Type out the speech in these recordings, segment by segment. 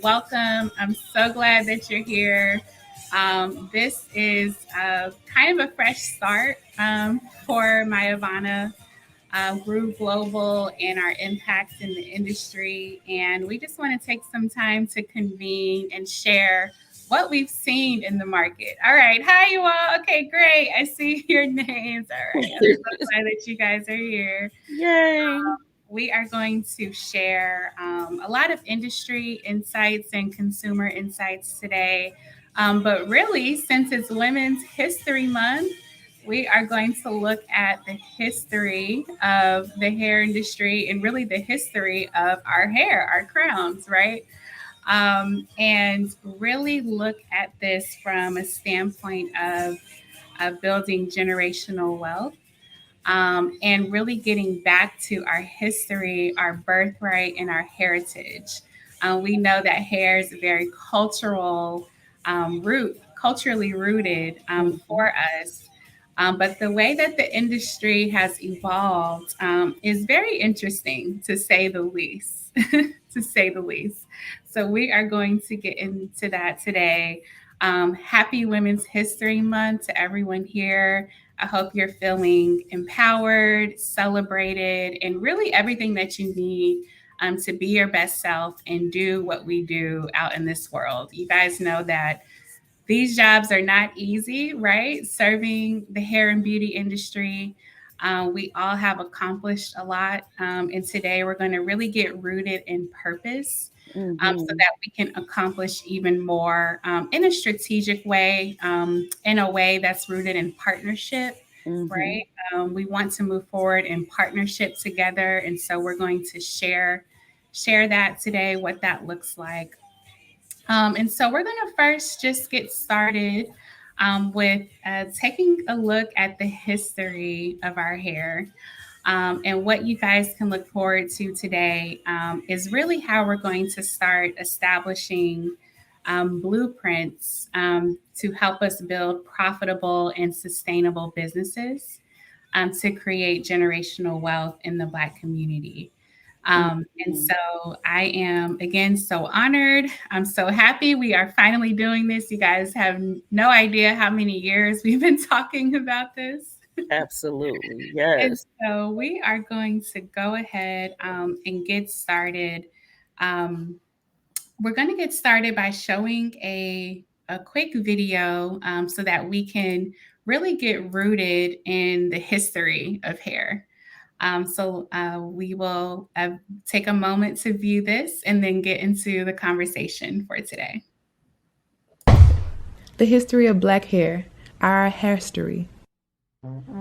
Welcome. I'm so glad that you're here. This is kind of a fresh start for MYAVANA. Grew global and our impact in the industry. And we just want to take some time to convene and share what we've seen in the market. All right. Hi, you all. Okay, great. I see your names. All right. I'm so glad that you guys are here. Yay. We are going to share a lot of industry insights and consumer insights today. But really, since it's Women's History Month, we are going to look at the history of the hair industry and really the history of our hair, our crowns, right? And really look at this from a standpoint of building generational wealth and really getting back to our history, our birthright, and our heritage. We know that hair is a very culturally rooted Mhm. for us. But the way that the industry has evolved is very interesting, to say the least. To say the least. So we are going to get into that today. Happy Women's History Month to everyone here. I hope you're feeling empowered, celebrated, and really everything that you need to be your best self and do what we do out in this world. You guys know that these jobs are not easy, right? Serving the hair and beauty industry. We all have accomplished a lot. And today we're going to really get rooted in purpose so Mhm. that we can accomplish even more in a strategic way, in a way that's rooted in partnership, Mhm. right? We want to move forward in partnership together. And so we're going to share that today, what that looks like. And so we're going to first just get started with taking a look at the history of our hair. And what you guys can look forward to today is really how we're going to start establishing blueprints to help us build profitable and sustainable businesses to create generational wealth in the Black community. And Mhm. so I am again so honored. I'm so happy we are finally doing this. You guys have no idea how many years we've been talking about this. Absolutely. And Yes. so we are going to go ahead and get started. Um, we're going to get started by showing a quick video so that we can really get rooted in the history of hair. We will take a moment to view this and then get into the conversation for today. The history of black hair, our history.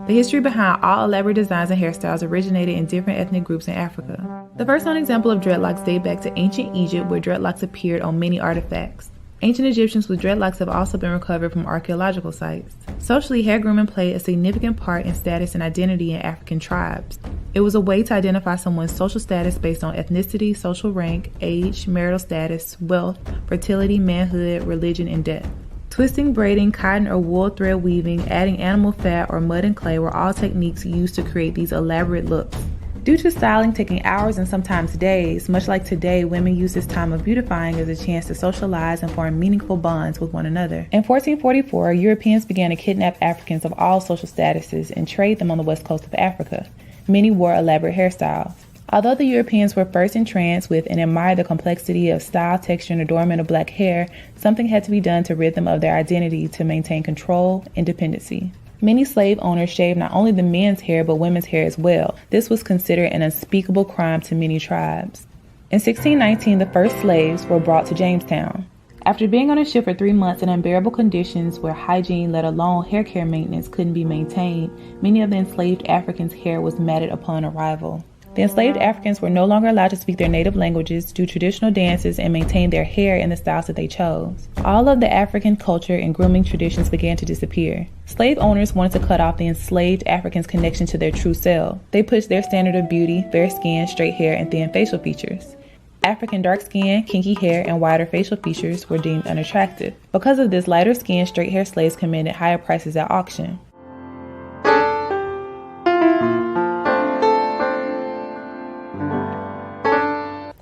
The history behind all elaborate designs and hairstyles originated in different ethnic groups in Africa. The first known example of dreadlocks date back to ancient Egypt, where dreadlocks appeared on many artifacts. Ancient Egyptians with dreadlocks have also been recovered from archaeological sites. Socially, hair grooming played a significant part in status and identity in African tribes. It was a way to identify someone's social status based on ethnicity, social rank, age, marital status, wealth, fertility, manhood, religion, and death. Twisting, braiding, cotton or wool thread weaving, adding animal fat or mud and clay were all techniques used to create these elaborate looks. Due to styling taking hours and sometimes days, much like today, women use this time of beautifying as a chance to socialize and form meaningful bonds with one another. In 1444, Europeans began to kidnap Africans of all social statuses and trade them on the west coast of Africa. Many wore elaborate hairstyles. Although the Europeans were first entranced with and admired the complexity of style, texture, and adornment of black hair, something had to be done to rid them of their identity to maintain control and dependency. Many slave owners shaved not only the men's hair but women's hair as well. This was considered an unspeakable crime to many tribes. In 1619, the first slaves were brought to Jamestown. After being on a ship for 3 months in unbearable conditions where hygiene, let alone hair care maintenance, couldn't be maintained, many of the enslaved Africans' hair was matted upon arrival. The enslaved Africans were no longer allowed to speak their native languages, do traditional dances, and maintain their hair in the styles that they chose. All of the African culture and grooming traditions began to disappear. Slave owners wanted to cut off the enslaved Africans' connection to their true self. They pushed their standard of beauty, fair skin, straight hair, and thin facial features. African dark skin, kinky hair, and wider facial features were deemed unattractive. Because of this, lighter skinned, straight hair slaves commanded higher prices at auction.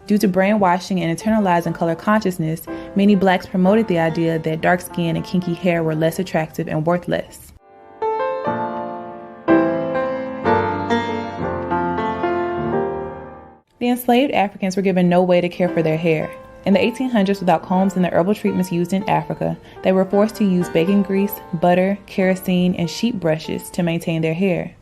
Due to brainwashing and internalizing color consciousness, many blacks promoted the idea that dark skin and kinky hair were less attractive and worth less. The enslaved Africans were given no way to care for their hair. In the 1800s, without combs and the herbal treatments used in Africa, they were forced to use bacon grease, butter, kerosene, and sheep brushes to maintain their hair.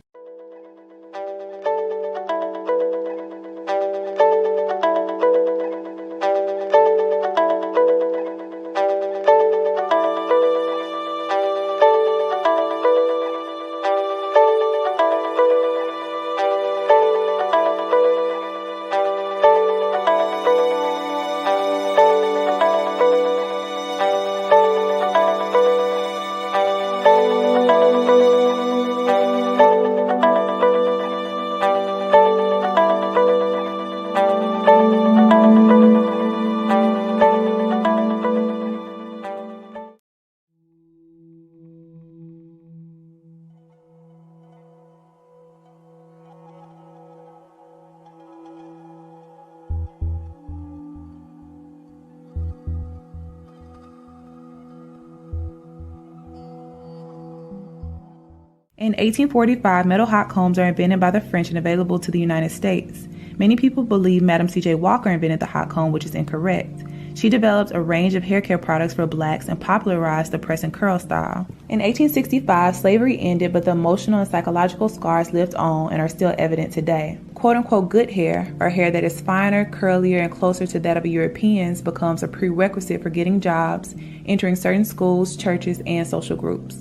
In 1845, metal hot combs are invented by the French and available to the United States. Many people believe Madam C.J. Walker invented the hot comb, which is incorrect. She developed a range of hair care products for blacks and popularized the press and curl style. In 1865, slavery ended, but the emotional and psychological scars lived on and are still evident today. Quote-unquote good hair, or hair that is finer, curlier, and closer to that of Europeans, becomes a prerequisite for getting jobs, entering certain schools, churches, and social groups.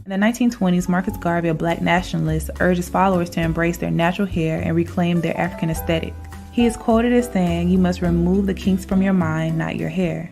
In the 1920s, Marcus Garvey, a black nationalist, urged his followers to embrace their natural hair and reclaim their African aesthetic. He is quoted as saying, "You must remove the kinks from your mind, not your hair."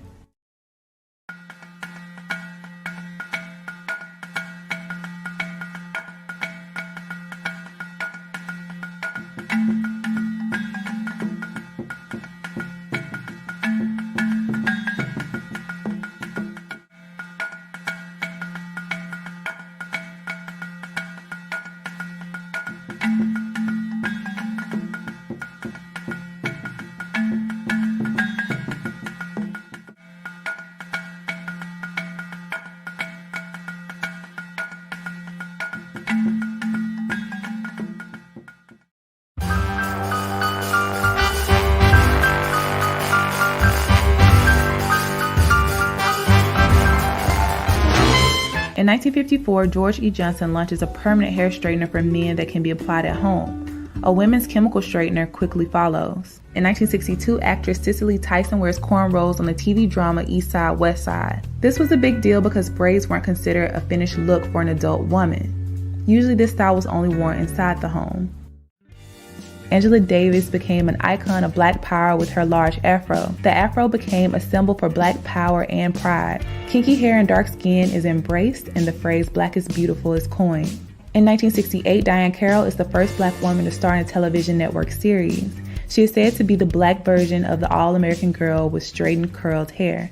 In 1954, George E. Johnson launches a permanent hair straightener for men that can be applied at home. A women's chemical straightener quickly follows. In 1962, actress Cicely Tyson wears cornrows on the TV drama East Side, West Side. This was a big deal because braids weren't considered a finished look for an adult woman. Usually this style was only worn inside the home. Angela Davis became an icon of black power with her large afro. The afro became a symbol for black power and pride. Kinky hair and dark skin is embraced, and the phrase "black is beautiful" is coined. In 1968, Diahann Carroll is the first black woman to star in a television network series. She is said to be the black version of the all-American girl with straightened, curled hair.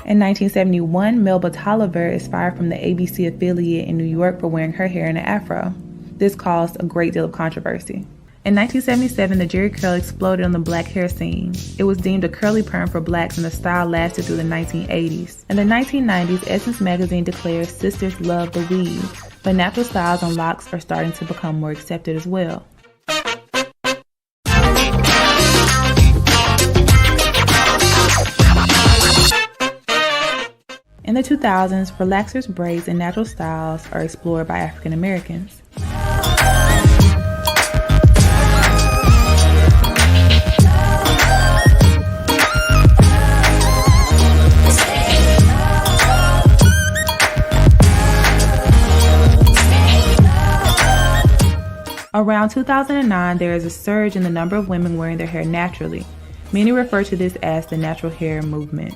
In 1971, Melba Tolliver is fired from the ABC affiliate in New York for wearing her hair in an afro. This caused a great deal of controversy. In 1977, the Jerry curl exploded on the black hair scene. It was deemed a curly perm for blacks, and the style lasted through the 1980s. In the 1990s, Essence magazine declares sisters love the weave, but natural styles and locks are starting to become more accepted as well. In the 2000s, relaxers, braids, and natural styles are explored by African Americans. Around 2009, there is a surge in the number of women wearing their hair naturally. Many refer to this as the natural hair movement.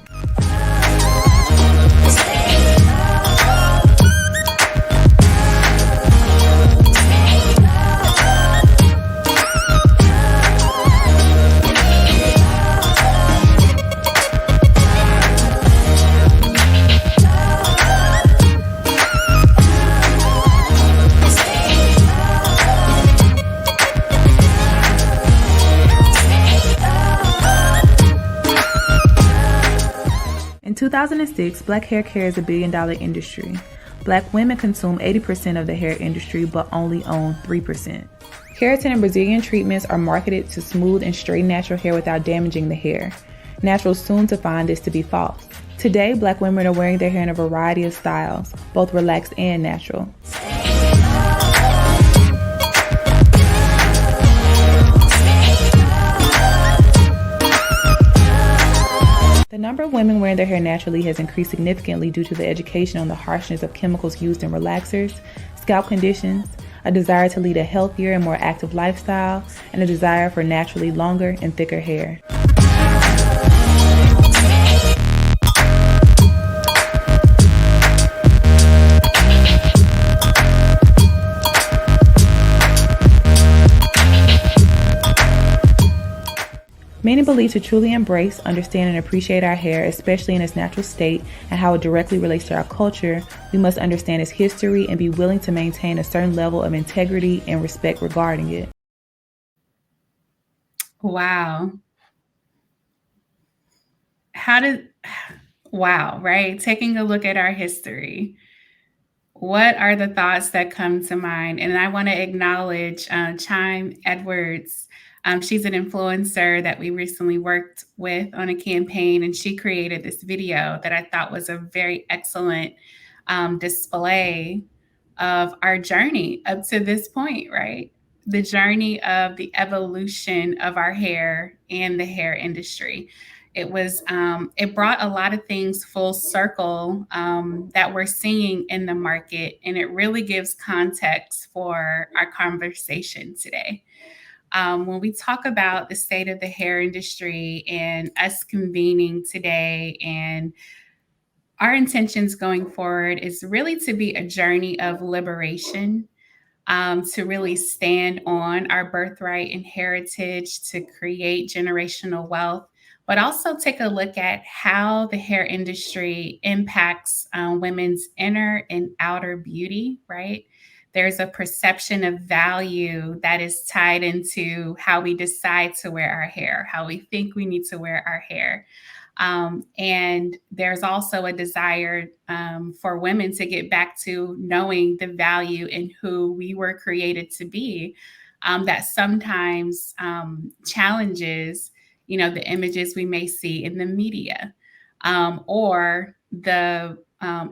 In 2006, black hair care is a billion-dollar industry. Black women consume 80% of the hair industry but only own 3%. Keratin and Brazilian treatments are marketed to smooth and straighten natural hair without damaging the hair. Naturals soon to find this to be false. Today, black women are wearing their hair in a variety of styles, both relaxed and natural. The number of women wearing their hair naturally has increased significantly due to the education on the harshness of chemicals used in relaxers, scalp conditions, a desire to lead a healthier and more active lifestyle, and a desire for naturally longer and thicker hair. Many believe to truly embrace, understand, and appreciate our hair, especially in its natural state and how it directly relates to our culture, we must understand its history and be willing to maintain a certain level of integrity and respect regarding it. Wow. Wow, right? Taking a look at our history. What are the thoughts that come to mind? And I want to acknowledge Chime Edwards. She's an influencer that we recently worked with on a campaign, and she created this video that I thought was a very excellent display of our journey up to this point, right? The journey of the evolution of our hair and the hair industry. It brought a lot of things full circle that we're seeing in the market, and it really gives context for our conversation today. When we talk about the state of the hair industry and us convening today, and our intentions going forward is really to be a journey of liberation, to really stand on our birthright and heritage, to create generational wealth, but also take a look at how the hair industry impacts women's inner and outer beauty, right? There's a perception of value that is tied into how we decide to wear our hair, how we think we need to wear our hair. And there's also a desire for women to get back to knowing the value in who we were created to be, that sometimes challenges, the images we may see in the media, or the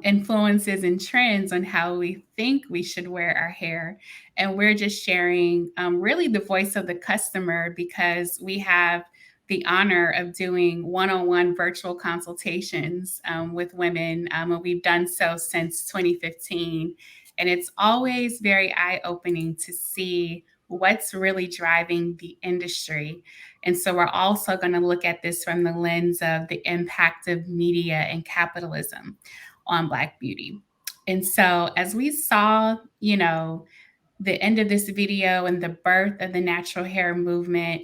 influences and trends on how we think we should wear our hair. And we're just sharing really the voice of the customer, because we have the honor of doing one-on-one virtual consultations with women, and we've done so since 2015. And it's always very eye-opening to see what's really driving the industry. And so we're also going to look at this from the lens of the impact of media and capitalism on Black beauty. And so as we saw, the end of this video and the birth of the natural hair movement,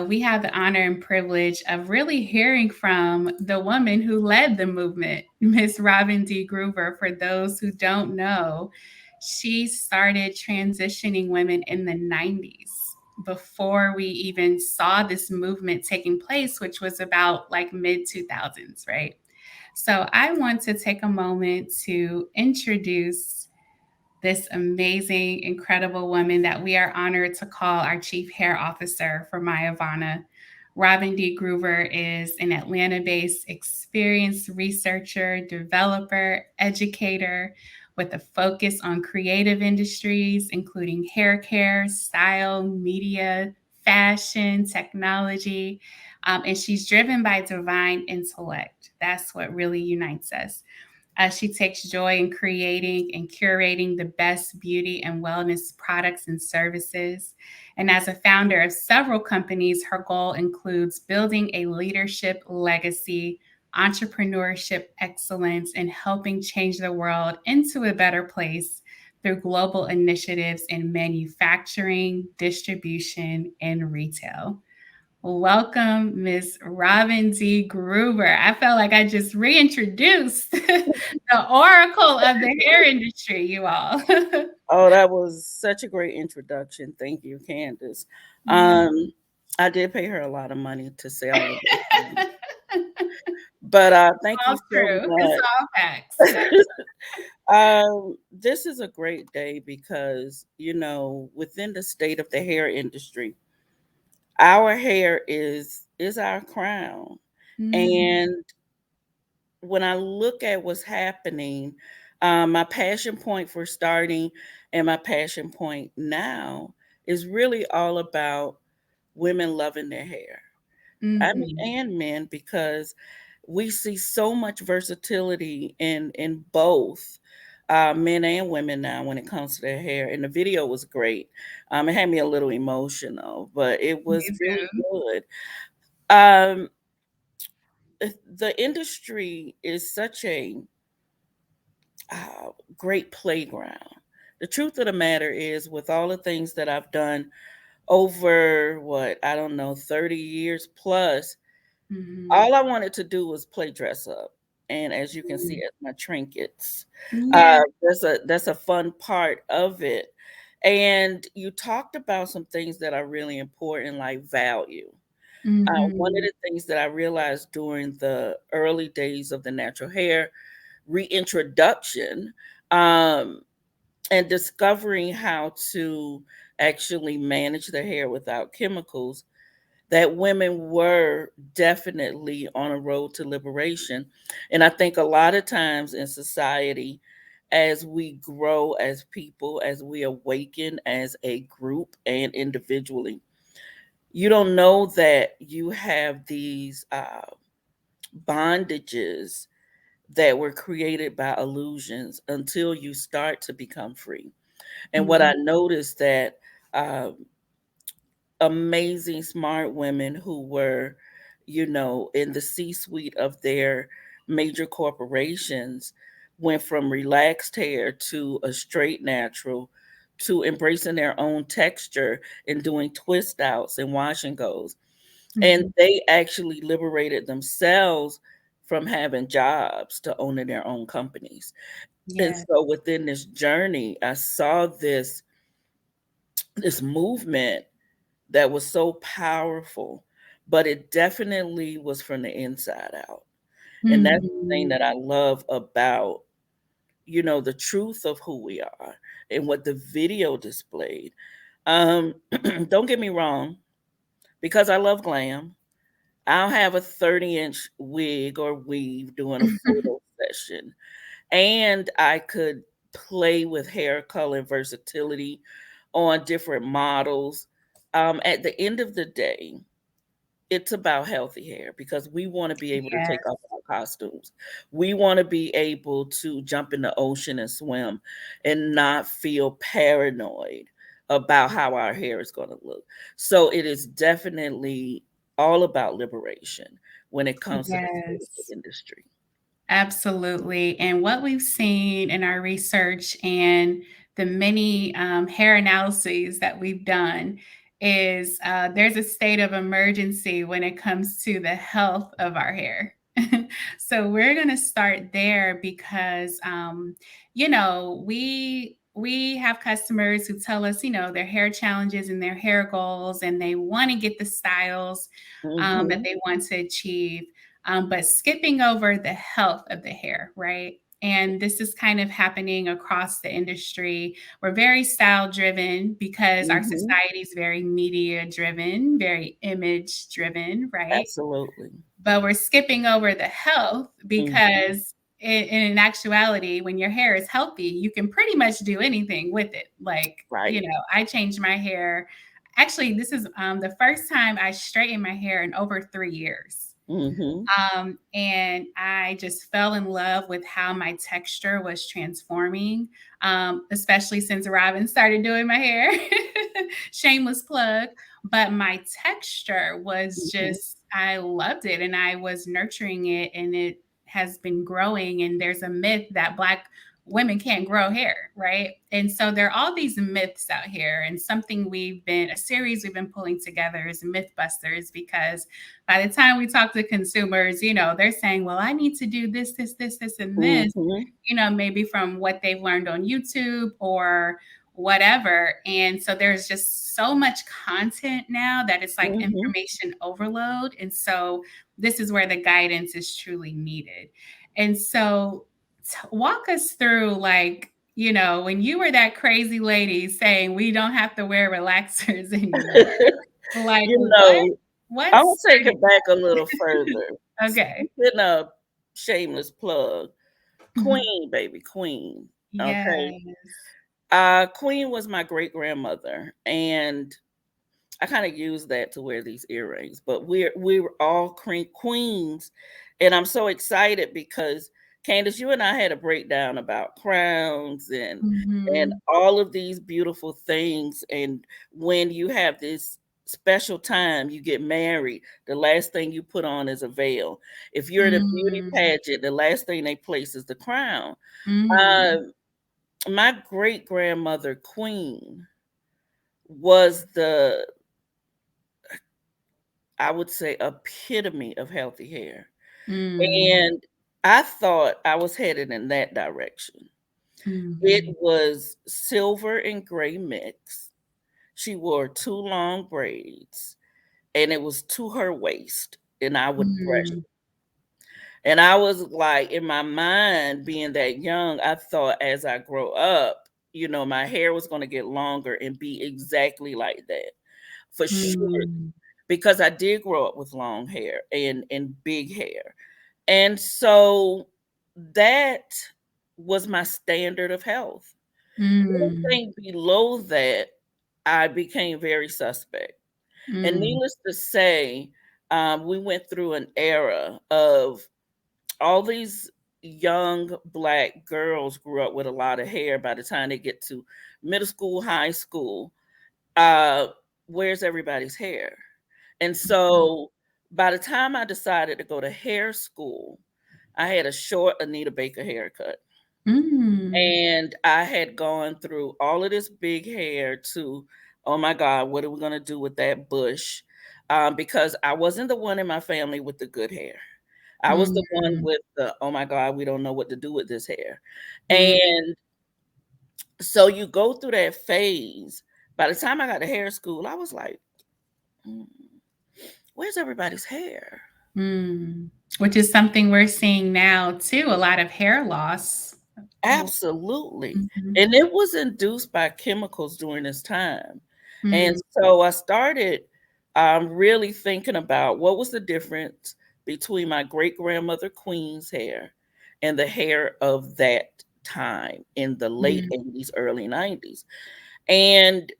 we have the honor and privilege of really hearing from the woman who led the movement, Miss Robin D. Groover. For those who don't know, she started transitioning women in the 90s, before we even saw this movement taking place, which was about like mid 2000s, right? So I want to take a moment to introduce this amazing, incredible woman that we are honored to call our Chief Hair Officer for MYAVANA. Robin D. Groover is an Atlanta-based experienced researcher, developer, educator with a focus on creative industries, including hair care, style, media, fashion, technology. And she's driven by divine intellect. That's what really unites us. She takes joy in creating and curating the best beauty and wellness products and services. And as a founder of several companies, her goal includes building a leadership legacy, entrepreneurship excellence, and helping change the world into a better place through global initiatives in manufacturing, distribution, and retail. Welcome, Miss Robin D. Groover. I felt like I just reintroduced the oracle of the hair industry, you all. Oh, that was such a great introduction. Thank you, Candace. I did pay her a lot of money to say all of this, But thank you All so true. It's much. all facts. This is a great day because, within the state of the hair industry, our hair is our crown. Mhm. And when I look at what's happening, my passion point for starting and my passion point now is really all about women loving their hair. I mean, Mhm. and men, because we see so much versatility in both men and women now when it comes to their hair. And the video was great. It had me a little emotional, but it Me was really too. good. Um, the industry is such a great playground. The truth of the matter is, with all the things that I've done over what I don't know, 30 years plus, Mhm. all I wanted to do was play dress up. And as you can see, Mm. as my trinkets, Yeah. that's a fun part of it. And you talked about some things that are really important, like value. One of Mhm. the things that I realized during the early days of the natural hair reintroduction, um, and discovering how to actually manage the hair without chemicals, that women were definitely on a road to liberation. And I think a lot of times in society, as we grow as people, as we awaken as a group and individually, you don't know that you have these bondages that were created by illusions until you start to become free. And what I Mhm. noticed that uh, amazing, smart women who were, in the C suite of their major corporations went from relaxed hair to a straight natural to embracing their own texture and doing twist outs and wash and goes. And Mhm. they actually liberated themselves from having jobs to owning their own companies. And Yeah. so within this journey, I saw this movement that was so powerful, but it definitely was from the inside out. And that's the thing Mhm. that I love about, the truth of who we are and what the video displayed. Um, don't get me wrong, because I love glam, I'll have a 30-inch wig or weave doing a photo session. And I could play with hair color and versatility on different models. At the end of the day, it's about healthy hair because we want to be able to Yeah. take off our costumes. We want to be able to jump in the ocean and swim and not feel paranoid about how our hair is going to look. So it is definitely all about liberation when it comes to the state of Yes. the industry. Absolutely. And what we've seen in our research and the many hair analyses that we've done is there's a state of emergency when it comes to the health of our hair. So we're going to start there because, we have customers who tell us, their hair challenges and their hair goals, and they want to get the styles that Hmm. they want to achieve, but skipping over the health of the hair, right? And this is kind of happening across the industry. We're very style driven because our Hmm. society is very media driven, very image driven, right? Absolutely. But we're skipping over the health Hmm. because in actuality, when your hair is healthy, you can pretty much do anything with it. Like, Right. I changed my hair. Actually, this is the first time I straightened my hair in over 3 years. Hmm. And I just fell in love with how my texture was transforming, especially since Robin started doing my hair. Shameless plug. But my texture was Hmm. just, I loved it and I was nurturing it, and it has been growing. And there's a myth that Black women can't grow hair, right? And so there are all these myths out here, and a series we've been pulling together is Mythbusters, because by the time we talk to consumers, they're saying, well, I need to do this, this, this, this, and this, Hmm. maybe from what they've learned on YouTube or whatever. And so there's just so much content now that it's like Hmm. information overload. And so this is where the guidance is truly needed. And so, walk us through, like, when you were that crazy lady saying we don't have to wear relaxers anymore, like, You what know, what I'll take started it back a little further. that? Okay. Speaking of shameless plug, Mhm. Queen, baby, Queen. Okay. Yes. Queen was my great grandmother, and I kind of use that to wear these earrings. But we were all queens, and I'm so excited because Candace, you and I had a breakdown about crowns and Mhm. all of these beautiful things. And when you have this special time, you get married, the last thing you put on is a veil. If you're in a beauty Mm. pageant, the last thing they place is the crown. Mm. Um, my great grandmother Queen was the, I would say, epitome of healthy hair. Mm. And I thought I was headed in that direction. It Mhm. was silver and gray mix. She wore two long braids, and it was to her waist, and I would brush Mm. it. And I was like, in my mind, being that young, I thought as I grow up, my hair was going to get longer and be exactly like that for sure. Mm. Because I did grow up with long hair and big hair. And so that was my standard of health. Mm. Anything below that, I became very suspect. And Mm. needless to say, we went through an era of all these young Black girls grew up with a lot of hair. By the time they get to middle school, high school, uh, where's everybody's hair? And so by the time I decided to go to hair school, I had a short Anita Baker haircut. Mm. And I had gone through all of this big hair to, oh my God, what are we going to do with that bush? Because I wasn't the one in my family with the good hair. I was the one Mm. with the, oh my God, we don't know what to do with this hair. Mm. And so you go through that phase. By the time I got to hair school, I was like, "Mm, where's everybody's hair?" Mm. Which is something we're seeing now too, a lot of hair loss. Absolutely. Mhm. And it was induced by chemicals during this time. And Mm. so I started really thinking about what was the difference between my great grandmother Queen's hair and the hair of that time in the late Mm. 80s, early 90s. And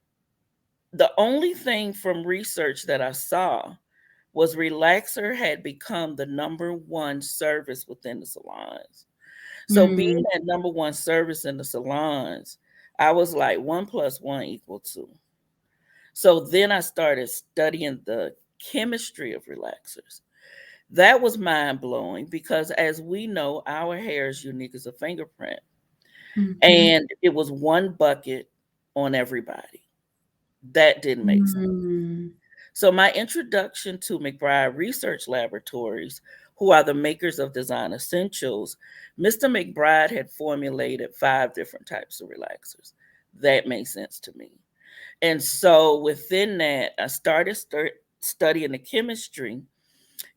the only thing from research that I saw was relaxer had become the number one service within the salons. So being Mm. that number one service in the salons, I was like 1 + 1 = 2. So then I started studying the chemistry of relaxers. That was mind blowing because, as we know, our hair is unique as a fingerprint. Mhm. And it was one bucket on everybody. That didn't make sense. Mm. So, my introduction to McBride Research Laboratories, who are the makers of Design Essentials, Mr. McBride had formulated 5 different types of relaxers. That made sense to me. And so, within that, I started studying the chemistry.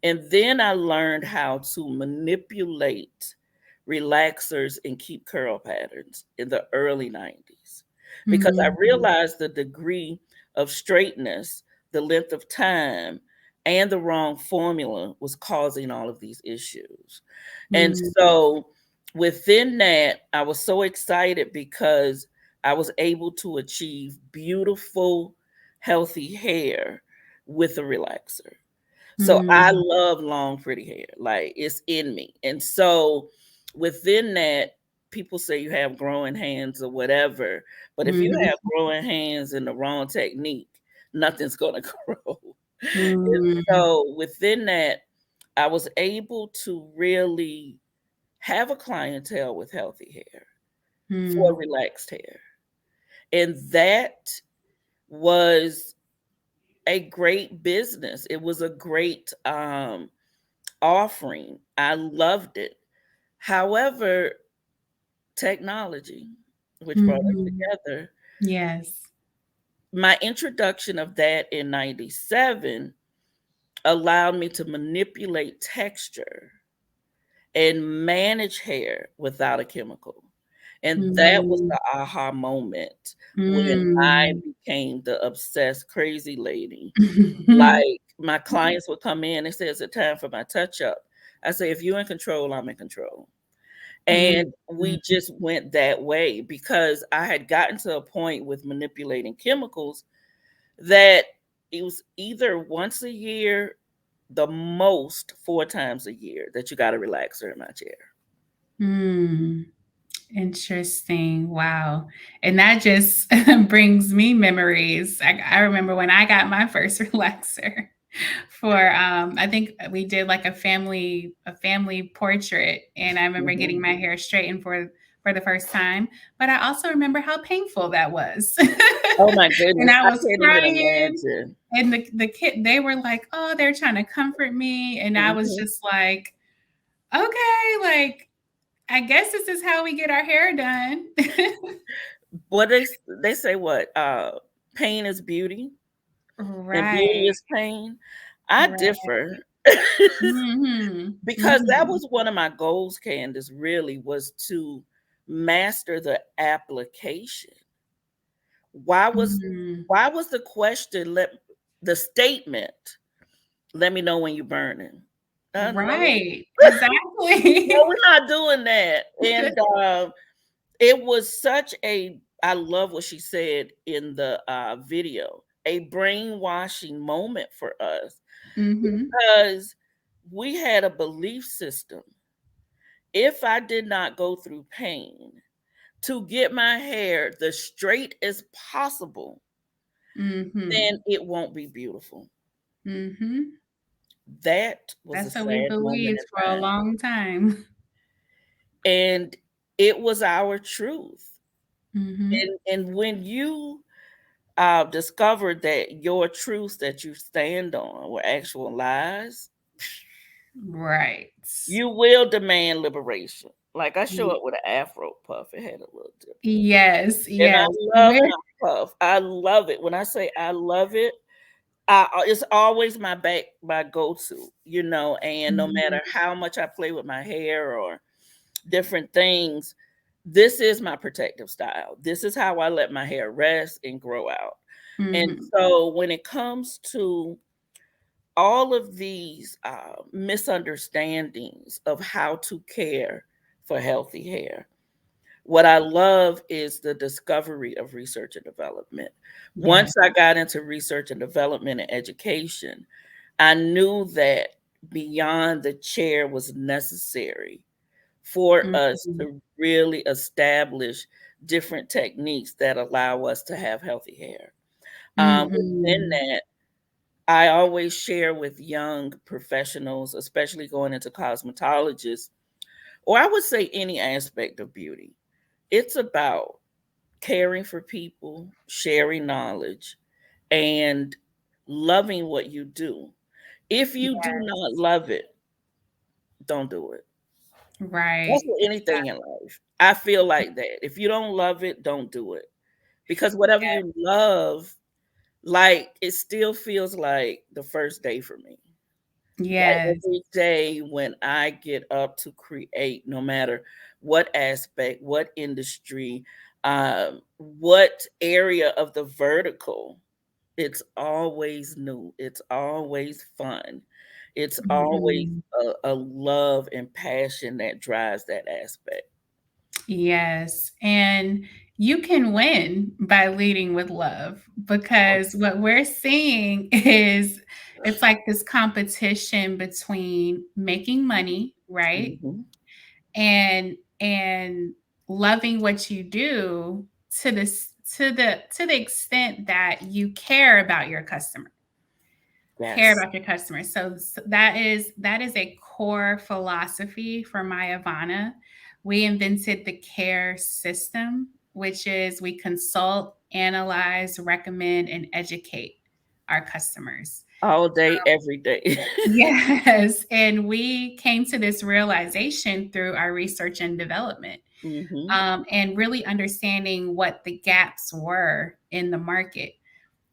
And then I learned how to manipulate relaxers and keep curl patterns in the early 90s because I Mm. realized the degree of straightness, the length of time, and the wrong formula was causing all of these issues. And Mm. so within that, I was so excited because I was able to achieve beautiful, healthy hair with a relaxer. So I Mm. love long, pretty hair. Like it's in me. And so within that, people say you have growing hands or whatever. But if you Mhm. have growing hands in the wrong technique, nothing's going to grow. And Mm. so within that, I was able to really have a clientele with healthy hair for Mm. relaxed hair. And that was a great business. It was a great offering. I loved it. However, technology, which brought us Mhm. together, Yes. my introduction of that in 97 allowed me to manipulate texture and manage hair without a chemical. And that was Mm, the aha moment when I mm. became the obsessed crazy lady. Like, my clients would come in and say, "It's a time for my touch up." I say, "If you're in control, I'm in control." Mm, And we just went that way because I had gotten to a point with manipulating chemicals that it was either once a year, the most 4 times a year, that you got to relax her in my chair. mm. Interesting. Wow. And that just brings me memories. I remember when I got my first relaxer for I think we did like a family portrait, and I remember getting Mhm. my hair straightened for the first time, but I also remember how painful that was. Oh my And goodness, I I was can't even crying, imagine. and the kid, they were like, "Oh, they're trying to comfort me." And I was Mhm. just like, "Okay, like I guess this is how we get our hair done." What they say, what, pain is beauty and beauty Right, is pain. I right. differ. Mhm, Because that mhm, was one of my goals, Candace, really was to master the application. Why was mhm. why was the question, let the statement, "Let me know when you're burning." No. Right, exactly. No, we're not doing that. And it was such a, I love what she said in the video, a brainwashing moment for us Mhm, because we had a belief system. If I did not go through pain to get my hair the straight as possible, then mhm, it won't be beautiful. mhm. That was a That's what we sad moment believed in for a time. long time. And it was our truth. Mhm. And when you discovered that your truths that you stand on were actual lies, Right. you will demand liberation. Like, I show Ye up with an afro puff. It had a little dip in it. Yes, And I yes. love We're my puff. I love it. When I say I love it, it's always my go-to, and no Mhm, matter how much I play with my hair or different things, this is my protective style. This is how I let my hair rest and grow out. And mhm. so when it comes to all of these misunderstandings of how to care for healthy hair, what I love is the discovery of research and development. Yeah. Once I got into research and development and education, I knew that beyond the chair was necessary for us Mhm, to really establish different techniques that allow us to have healthy hair. Within mhm. that, I always share with young professionals, especially going into cosmetologists, or I would say any aspect of beauty. It's about caring for people, sharing knowledge, and loving what you do. If you do not Yes. love it, don't do it. That's Right. with anything in life. I feel like that. If you don't love it, don't do it. Because whatever you love, like, it still feels like the first day for me. Like, Yes. every day when I get up to create, no matter what aspect, what industry, what area of the vertical, it's always new. It's always fun. It's always Mhm. a love and passion that drives that aspect. Yes, and you can win by leading with love, because what we're seeing is it's like this competition between making money, right? Mhm. And loving what you do to this to the extent that you care about your customer. Care Yes. about your customers. So that is a core philosophy for MYAVANA. We invented the care system, which is we consult, analyze, recommend, and educate our customers. All day, every day. Yes, and we came to this realization through our research and development, Mhm. and really understanding what the gaps were in the market.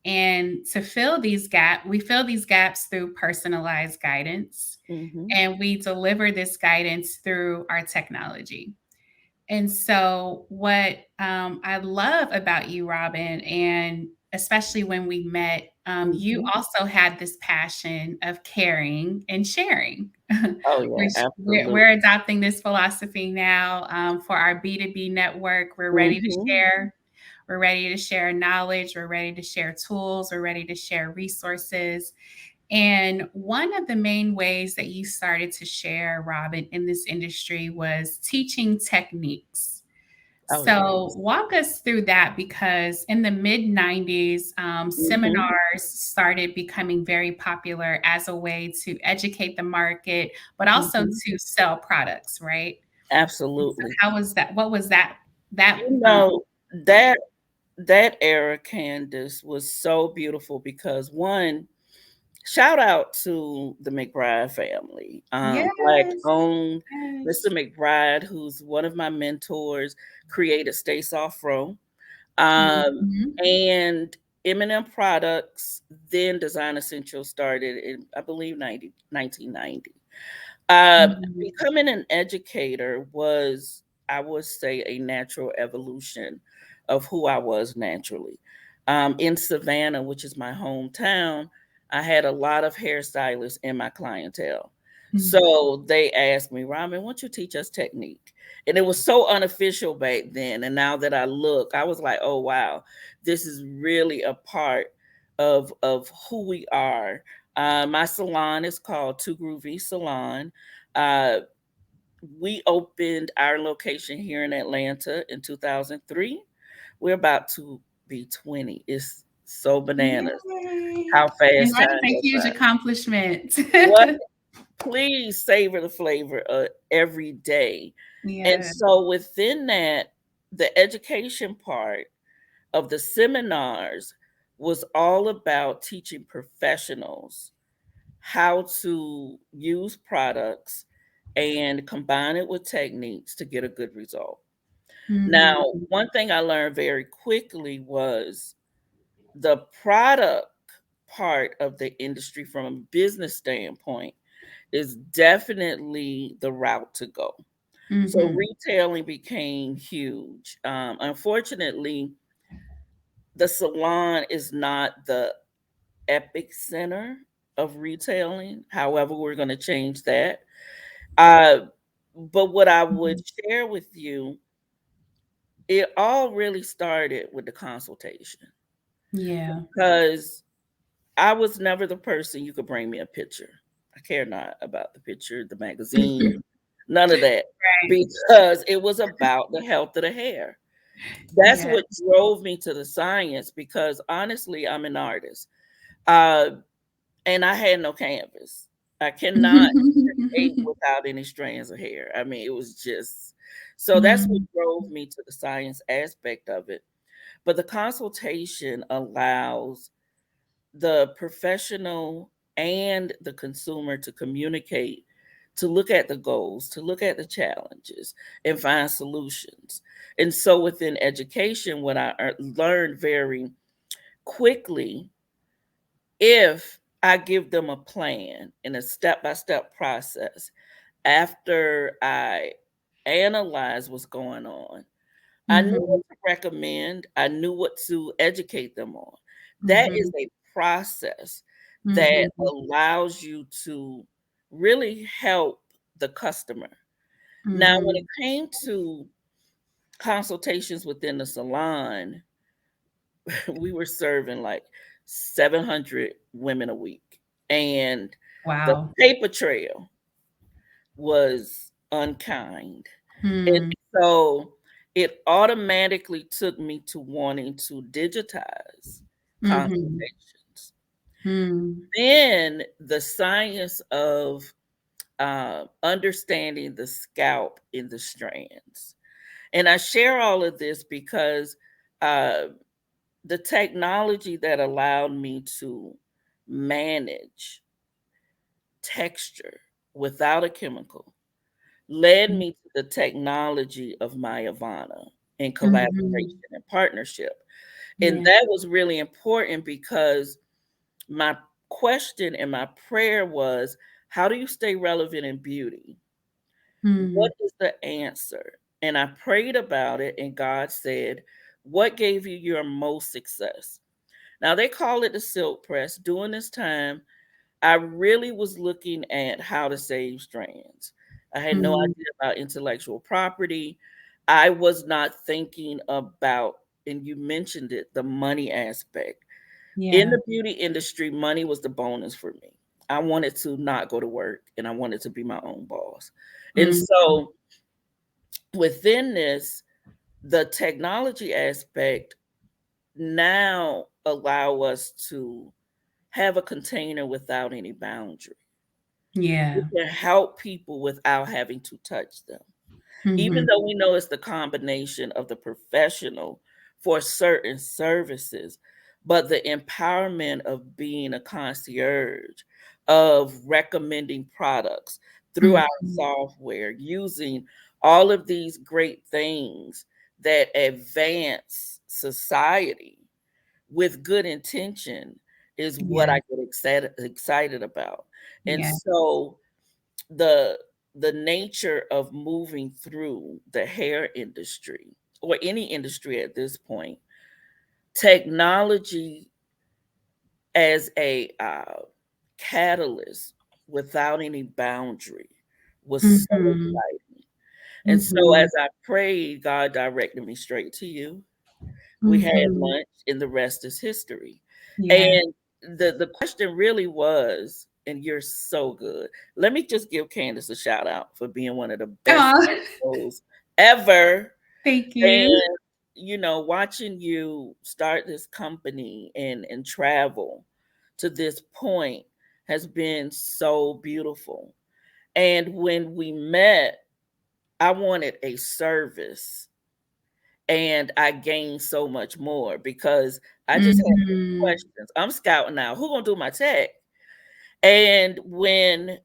And to fill these gaps, we fill these gaps through personalized guidance, Mm-hmm. and we deliver this guidance through our technology. And so, what I love about you, Robin, and especially when we met, you Mm-hmm. also had this passion of caring and sharing, Oh yeah, which we're absolutely. adopting this philosophy now for our B2B network. We're ready to Mm-hmm. share. We're ready to share knowledge. We're ready to share tools. We're ready to share resources. And one of the main ways that you started to share, Robin, in this industry was teaching techniques. Oh yeah. So, walk us through that because in the mid 90s, Mm-hmm. seminars started becoming very popular as a way to educate the market, but also Mm-hmm. to sell products, right? And so Absolutely. how was that? What was that? That You know, that that era, Candace, was so beautiful because one, shout out to the McBride family, Black yes, owned. Mr. yes. McBride, who's one of my mentors, created Stay Soft Row, Mhm, and M&M Products. Then Design Essentials started in, I believe, 1990. mhm, Becoming an educator was, I would say, a natural evolution of who I was naturally. In Savannah, which is my hometown, I had a lot of hairstylists in my clientele. mhm, So they asked me, Ramen, won't you teach us technique? And it was so unofficial back then. And now that I look, I was like, oh, wow, this is really a part of who we are. My salon is called Two Groovy Salon. Uh, we opened our location here in Atlanta in 2003. We're about to be 20. It's so bananas yay. how And fast time that is a goes huge by. accomplishment. What? Please savor the flavor every day. And Yeah. so within that, the education part of the seminars was all about teaching professionals how to use products and combine it with techniques to get a good result. Mhm, Now, one thing I learned very quickly was the product part of the industry from a business standpoint is definitely the route to go. So mhm, retailing became huge. Unfortunately, the salon is not the epic center of retailing. However, we're going to change that. Uh, but what I would mhm. share with you, it all really started with the consultation Yeah. because I was never the person you could bring me a picture. I care not about the picture, the magazine, none of that, Right. because it was about the health of the hair. That's Yeah. what drove me to the science because honestly, I'm an artist. Uh, and I had no canvas. I cannot create without any strands of hair. I mean, it was just so that's what Mm, drove me to the science aspect of it. But the consultation allows the professional and the consumer to communicate, to look at the goals, to look at the challenges, and find solutions. And so within education, what I learned very quickly, if I give them a plan in a step by step process, after I analyze what's going on, I knew what mhm, to recommend, I knew what to educate them on. That is mhm, a process that mhm, allows you to really help the customer. Now, when it mhm. came to consultations within the salon, we were serving like 700 women a week. And the Wow. paper trail was unkind. And Hmm. so it automatically took me to wanting to digitize Mhm. consultations. Hmm. Then the science of understanding the scalp in the strands. And I share all of this because uh, the technology that allowed me to manage texture without a chemical led me to the technology of MYAVANA in collaboration Mhm. and partnership. And Yeah. that was really important because my question and my prayer was, how do you stay relevant in beauty? Mm. What is the answer? And I prayed about it, and God said, what gave you your most success? Now, they call it the silk press. During this time, I really was looking at how to save strands. I had no Mm. idea about intellectual property. I was not thinking about, and you mentioned it, the money aspect. In Yeah. the beauty industry, money was the bonus for me. I wanted to not go to work and I wanted to be my own boss. And Mm. so within this, the technology aspect now allow us to have a container without any boundary. We Yeah. can help people without having to touch them. Even Mhm. though we know it's the combination of the professional for certain services, but the empowerment of being a concierge, of recommending products through our Mhm. software, using all of these great things that advance society with good intention is what Yeah. I get excited about. And Yeah. so the the nature of moving through the hair industry or any industry at this point, technology as a catalyst without any boundary was so Mhm. exciting. And so Mhm. as I prayed, God directed me straight to you. We had Mhm. lunch, and the rest is history. Yeah. And the question really was, and you're so good. Let me just give Candace a shout out for being one of the best Oh, CEOs ever. thank you. And watching you start this company and travel to this point has been so beautiful. And when we met, I wanted a service and I gained so much more because I just had Mhm. questions. I'm scouting now. Who gonna do my tech? And when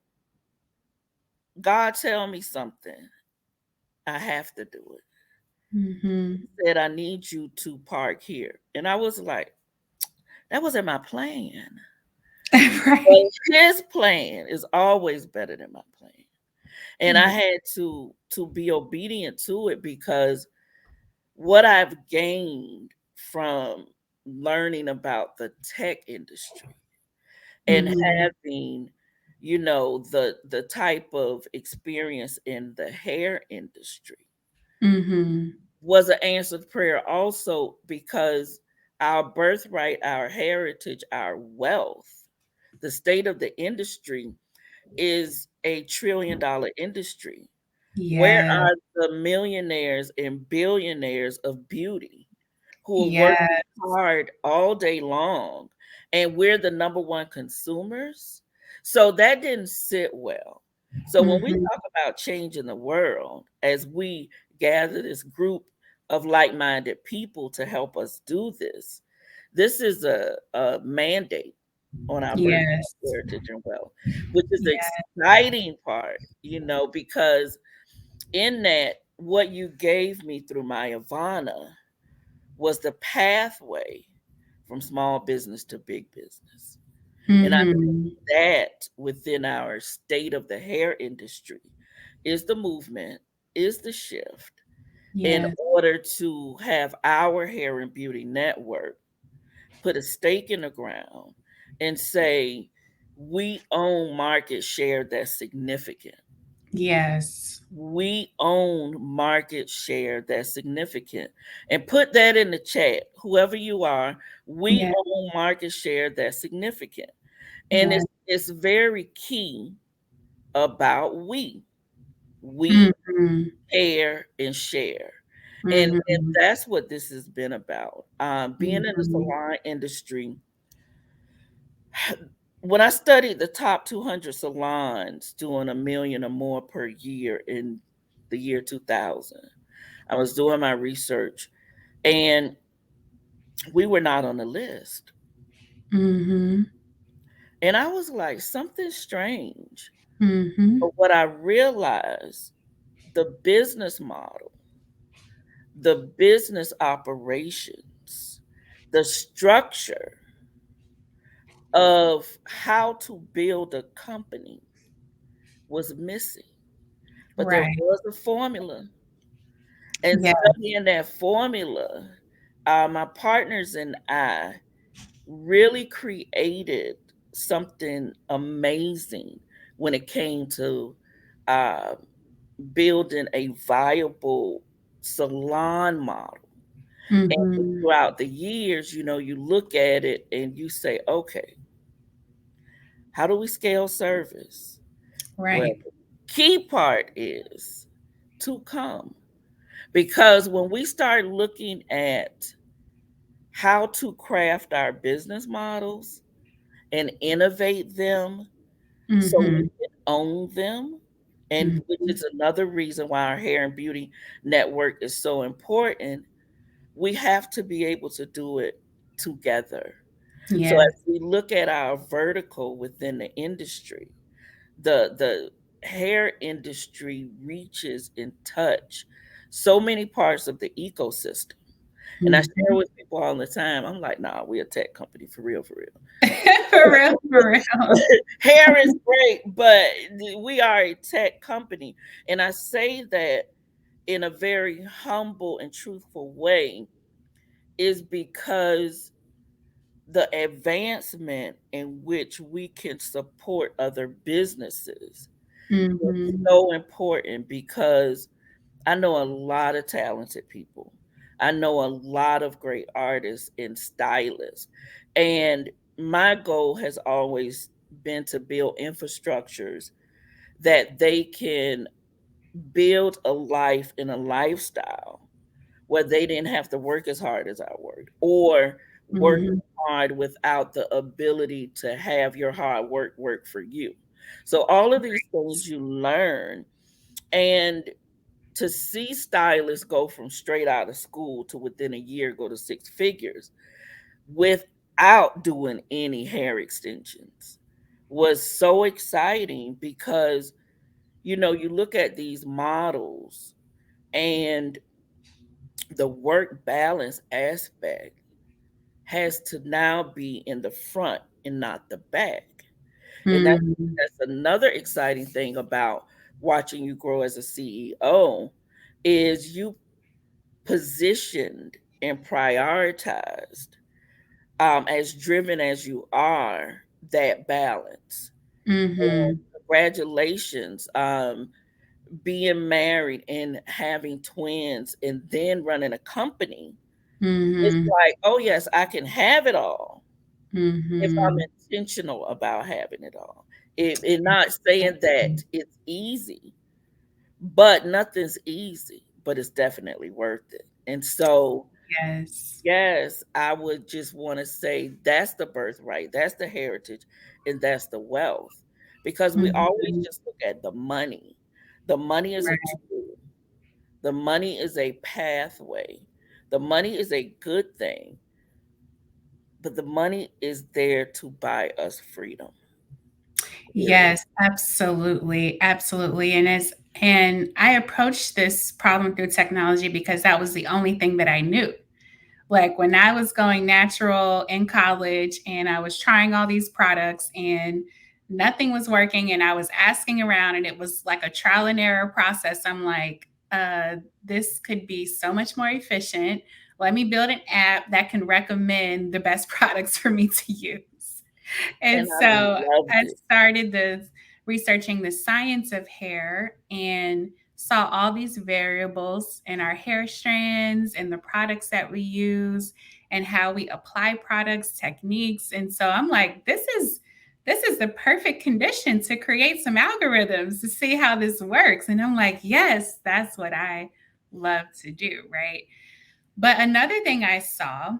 God tell me something, I have to do it. Mhm. He said, I need you to park here. And I was like, that wasn't my plan. Right. But his plan is always better than my plan. And I Yeah. had to be obedient to it because what I've gained from learning about the tech industry and Mhm. having the type of experience in the hair industry Mhm. was an answered prayer also because our birthright, our heritage, our wealth, the state of the industry is $1 trillion industry. Where Yeah. are the millionaires and billionaires of beauty who are Yeah. working hard all day long, and we're the number one consumers? So that didn't sit well. So when we Mhm. talk about changing the world, as we gather this group of like-minded people to help us do this, this is a mandate on our birth, Yes. heritage, and wealth, which is the Yeah. exciting part, because in that, what you gave me through my Ivana was the pathway from small business to big business. And I think Mhm. that within our state of the hair industry is the movement, is the shift in Yes. order to have our hair and beauty network put a stake in the ground and say, we own market share that's significant. Yes. We own market share that's significant. And put that in the chat, whoever you are, we Yeah. own market share that's significant. And Yeah. it's very key about we Mhm. pair and share. And Mhm. that's what this has been about. Being in the Mhm. salon industry, when I studied the top 200 salons doing a million or more per year in the year 2000, I was doing my research and we were not on the list. Mhm. And I was like, something strange. Mhm. But what I realized, the business model, the business operations, the structure of how to build a company was missing. But there Right. was a formula. And Yeah. studying that formula, my partners and I really created something amazing when it came to uh, building a viable salon model. And Mm-hmm. throughout the years, you look at it and you say, okay, how do we scale service? Well, Right. the key part is to come. Because when we start looking at how to craft our business models and innovate them so we Mm-hmm. can own them, and which Mm-hmm. is another reason why our hair and beauty network is so important, we have to be able to do it together. So Yes. as we look at our vertical within the industry, the hair industry reaches and touch so many parts of the ecosystem. And I share Mm-hmm. with people all the time. I'm like, nah, we're a tech company for real, for real. For real, for real. Hair is great, but we are a tech company. And I say that in a very humble and truthful way is because the advancement in which we can support other businesses is Mm-hmm. so important because I know a lot of talented people. I know a lot of great artists and stylists. And my goal has always been to build infrastructures that they can build a life and a lifestyle where they didn't have to work as hard as I worked or work Mm-hmm. hard without the ability to have your hard work for you. So all of these things you learn, and to see stylists go from straight out of school to within a year go to six figures without doing any hair extensions was so exciting because you look at these models and the work balance aspect has to now be in the front and not the back. And Mm-hmm. that's another exciting thing about watching you grow as a CEO is you positioned and prioritized, as driven as you are, that balance. And Mm-hmm. congratulations, being married and having twins and then running a company. It's Mm-hmm. like, oh yes, I can have it all if I'm Mm-hmm. intentional about having it all. It not saying that it's easy, but nothing's easy, but it's definitely worth it. And so, Yes. yes, I would just want to say that's the birthright, that's the heritage, and that's the wealth. Because we always Mm-hmm. just look at the money. The money is a Right. tool, the money is a pathway, the money is a good thing, but the money is there to buy us freedom. Period. Yes, absolutely. Absolutely. And I approached this problem through technology because that was the only thing that I knew. Like when I was going natural in college and I was trying all these products and nothing was working and I was asking around and it was like a trial and error process. I'm like, this could be so much more efficient. Let me build an app that can recommend the best products for me to use. And And I so loved I it. started researching the science of hair and saw all these variables in our hair strands and the products that we use and how we apply products, techniques. And so I'm like, this is the perfect condition to create some algorithms to see how this works. And I'm like, yes, that's what I love to do, right? But another thing I saw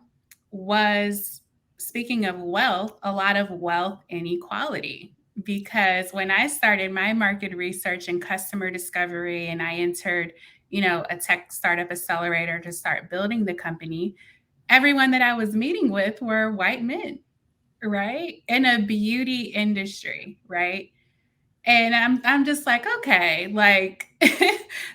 was, speaking of wealth, a lot of wealth inequality. Because when I started my market research and customer discovery, and I entered, a tech startup accelerator to start building the company, everyone that I was meeting with were white men, right? In a beauty industry, right? And I'm just like, okay, like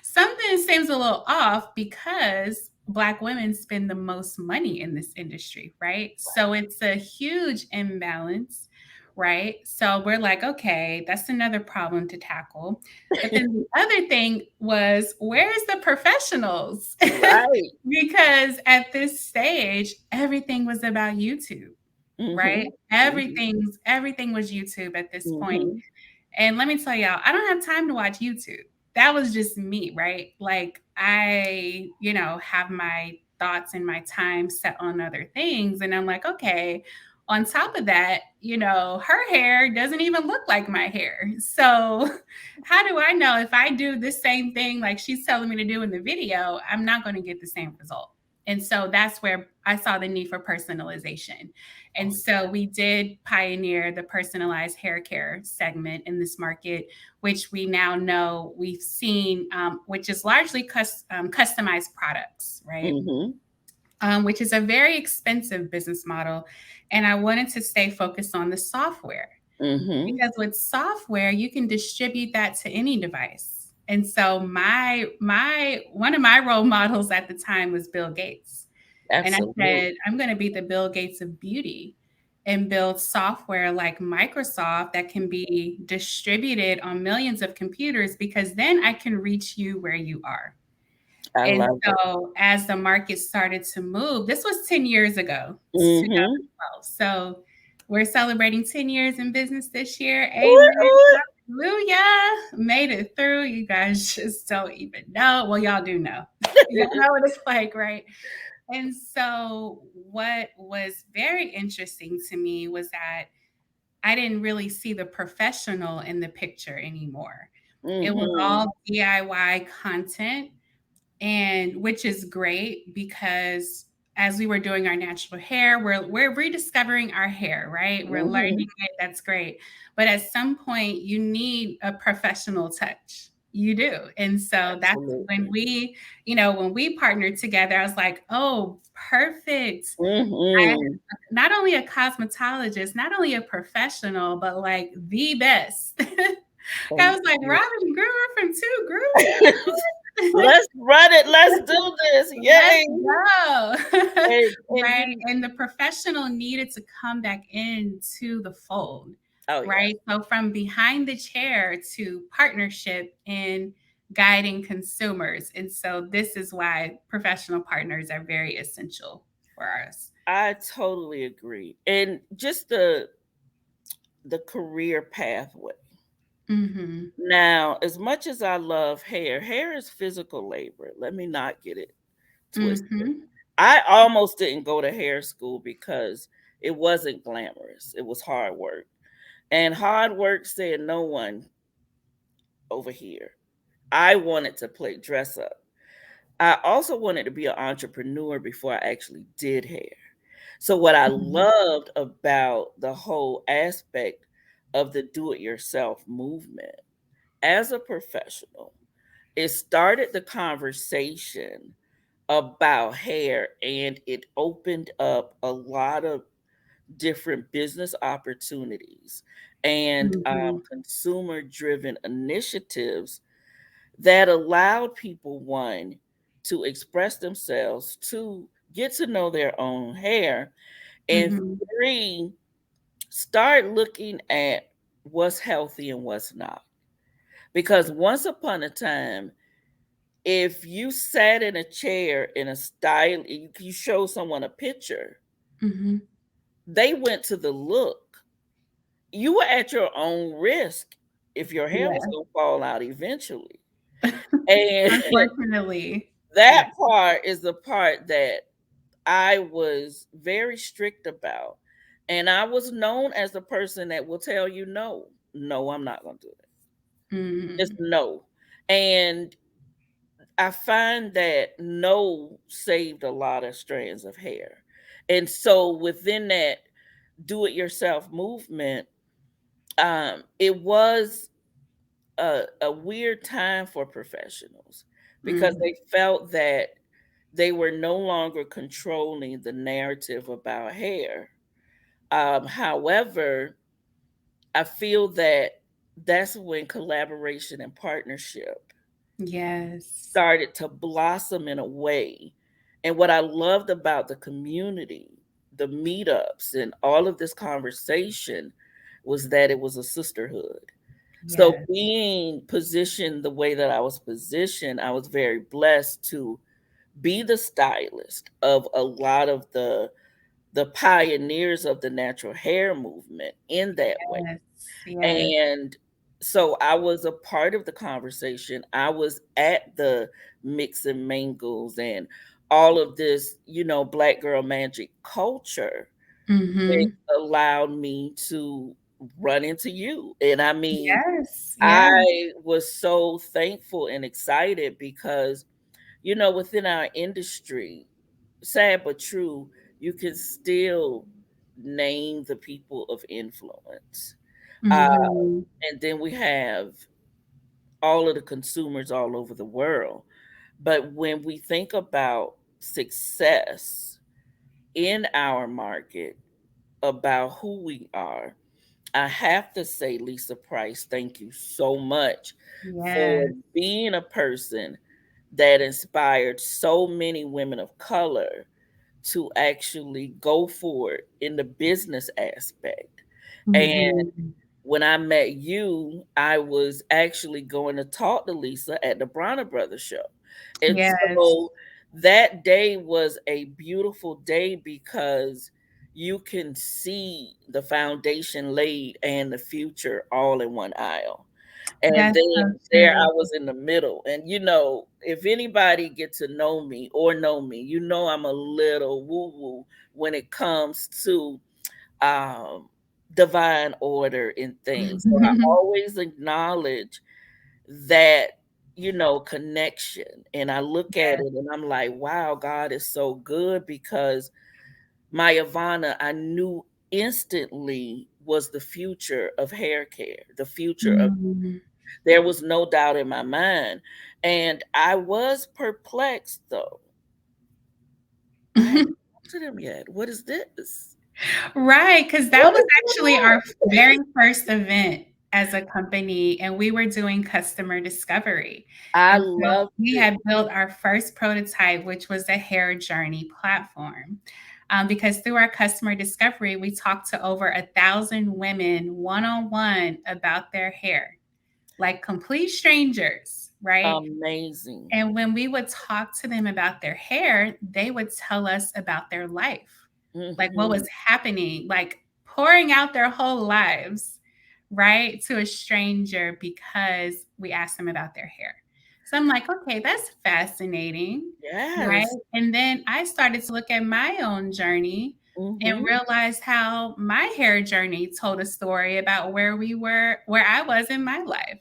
something seems a little off because Black women spend the most money in this industry, right? So it's a huge imbalance, right? So we're like, okay, that's another problem to tackle. But then the other thing was, where's the professionals? Right. Because at this stage, everything was about YouTube, right? Mhm. Mhm. Everything was YouTube at this point. Mhm. And let me tell y'all, I don't have time to watch YouTube. That was just me, right? Like I, have my thoughts and my time set on other things. And I'm like, okay, on top of that, her hair doesn't even look like my hair. So how do I know if I do the same thing like she's telling me to do in the video, I'm not going to get the same result? And so that's where I saw the need for personalization. And Oh, so we did pioneer the personalized hair care segment in this market, which we now know we've seen, which is largely customized products, right? mhm. Which is a very expensive business model. And I wanted to stay focused on the software Mhm. because with software, you can distribute that to any device. And so my one of my role models at the time was Bill Gates. And I Absolutely. said, I'm going to be the Bill Gates of beauty and build software like Microsoft that can be distributed on millions of computers because then I can reach you where you are. I And love it. so as the market started to move, this was 10 years ago, Mhm. 2012. So we're celebrating 10 years in business this year. Ooh, Amen. ooh. Hallelujah. Made it through. You guys just don't even know. Well, y'all do know. Y'all know what it's like, right? And so, what was very interesting to me was that I didn't really see the professional in the picture anymore. It was Mhm. all DIY content, and which is great because as we were doing our natural hair, we're rediscovering our hair, right? We're learning Mhm. it. That's great. But at some point, you need a professional touch. You do. And so that's when Absolutely. we partnered together, I was like, oh, perfect. I Mhm. not only a cosmetologist, not only a professional, but like the best. I Thank was like, you. Robin Brewer from Two Group. Let's run it. Let's do this. Let's Yay. go. And Right. you And the professional needed to come back into the fold. oh yeah. Right. So from behind the chair to partnership in guiding consumers. And so this is why professional partners are very essential for us. I totally agree. And just the career pathway. Mm-hmm. Now, as much as I love hair, hair is physical labor. Let me not get it twisted. Mm-hmm. I almost didn't go to hair school because it wasn't glamorous. It was hard work. And hard work said no one over here. I wanted to play dress up. I also wanted to be an entrepreneur before I actually did hair. So, what I Mm-hmm. loved about the whole aspect of the do it yourself movement as a professional, it started the conversation about hair and it opened up a lot of different business opportunities and Mm-hmm. consumer driven initiatives that allowed people, one, to express themselves, two, get to know their own hair, and Mm-hmm. three, start looking at what's healthy and what's not. Because once upon a time, if you sat in a chair in a style, you show someone a picture, Mm-hmm. they went to the look. You were at your own risk if your hair was Yeah. going to fall out eventually. And Unfortunately. Yeah. that part is the part that I was very strict about. And I was known as the person that will tell you no, no, I'm not going to do it. Just Mm-hmm. no. And I find that no saved a lot of strands of hair. And so within that do it yourself movement, it was a weird time for professionals because Mm-hmm. they felt that they were no longer controlling the narrative about hair. However, I feel that that's when collaboration and partnership Yes. started to blossom in a way. And what I loved about the community, the meetups, and all of this conversation was that it was a sisterhood. So Yes. being positioned the way that I was positioned, I was very blessed to be the stylist of a lot of the pioneers of the natural hair movement in that way. Yes. Yes. And so I was a part of the conversation. I was at the mix and mingles and all of this, black girl magic culture, which Mm-hmm. allowed me to run into you. And I mean, Yes. Yes. I was so thankful and excited because, within our industry, sad but true, you can still name the people of influence. Uh, Mm-hmm. and then we have all of the consumers all over the world. But when we think about success in our market, about who we are, I have to say, Lisa Price, thank you so much for Yes. being a person that inspired so many women of color to actually go for it in the business aspect. And Mm-hmm. when I met you, I was actually going to talk to Lisa at the Bronner Brothers show. And Yes. so that day was a beautiful day because you can see the foundation laid and the future all in one aisle. And That's then so there I true. was in the middle. And if anybody get to know me or know me, I'm a little woo woo when it comes to um, divine order in things. So I always acknowledge that, connection. And I look at Yes. it and I'm like, wow, God is so good because MYAVANA, I knew instantly was the future of hair care, the future of, Mm. there was no doubt in my mind. And I was perplexed though. I haven't talked to them yet. What is this? Right, because that What was is actually going our on? very first event as a company, and we were doing customer discovery. I And so loved we it. had built our first prototype, which was the hair journey platform. Because through our customer discovery, we talked to over 1,000 women one on one about their hair, like complete strangers, right? Amazing. And when we would talk to them about their hair, they would tell us about their life, like what Mhm. was happening, like pouring out their whole lives, right, to a stranger because we asked them about their hair. So I'm like, okay, that's fascinating, right? Yes. And then I started to look at my own journey and Mhm. realized how my hair journey told a story about where we were, where I was in my life.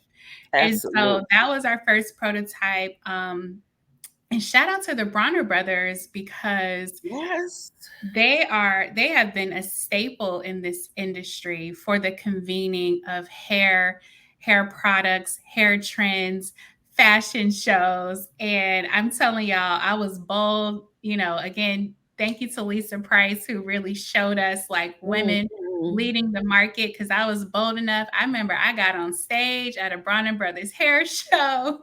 And so Absolutely. that was our first prototype. And shout out to the Bronner brothers because Yes. they have been a staple in this industry for the convening of hair products, hair trends, fashion shows. And I'm telling y'all, I was bold, again, thank you to Lisa Price who really showed us like women Mhm. leading the market because I was bold enough. I remember I got on stage at a Bronner Brothers hair show,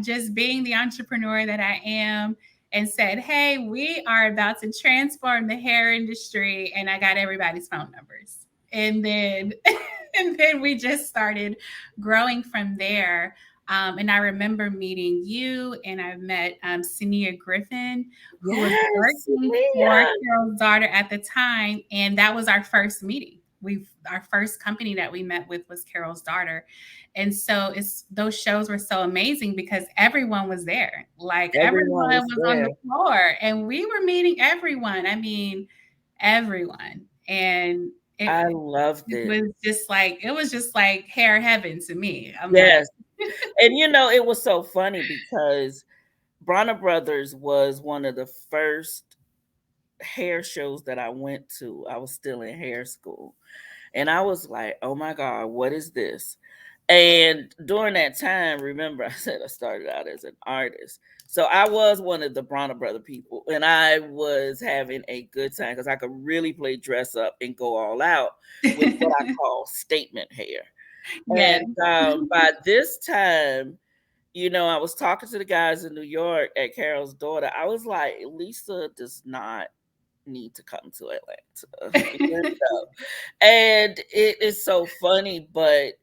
just being the entrepreneur that I am and said, "Hey, we are about to transform the hair industry," and I got everybody's phone numbers. And then and then we just started growing from there. And I remember meeting you, and I met Sania Griffin, who was Yes, working for Mia. Carol's daughter at the time, and that was our first meeting. Our first company that we met with was Carol's daughter, and so it's those shows were so amazing because everyone was there. Like Everyone everyone was was on there. the floor and we were meeting everyone. I mean, everyone. And I it loved it. it was just like hair heaven to me. I'm like, Yes. And it was so funny because Bronner Brothers was one of the first hair shows that I went to. I was still in hair school. And I was like, oh my God, what is this? And during that time, remember, I said I started out as an artist. So I was one of the Bronner Brother people, and I was having a good time because I could really play dress up and go all out with what I call statement hair. yeah. And by this time, I was talking to the guys in New York at Carol's daughter. I was like, Lisa does not need to come to Atlanta. And it is so funny, but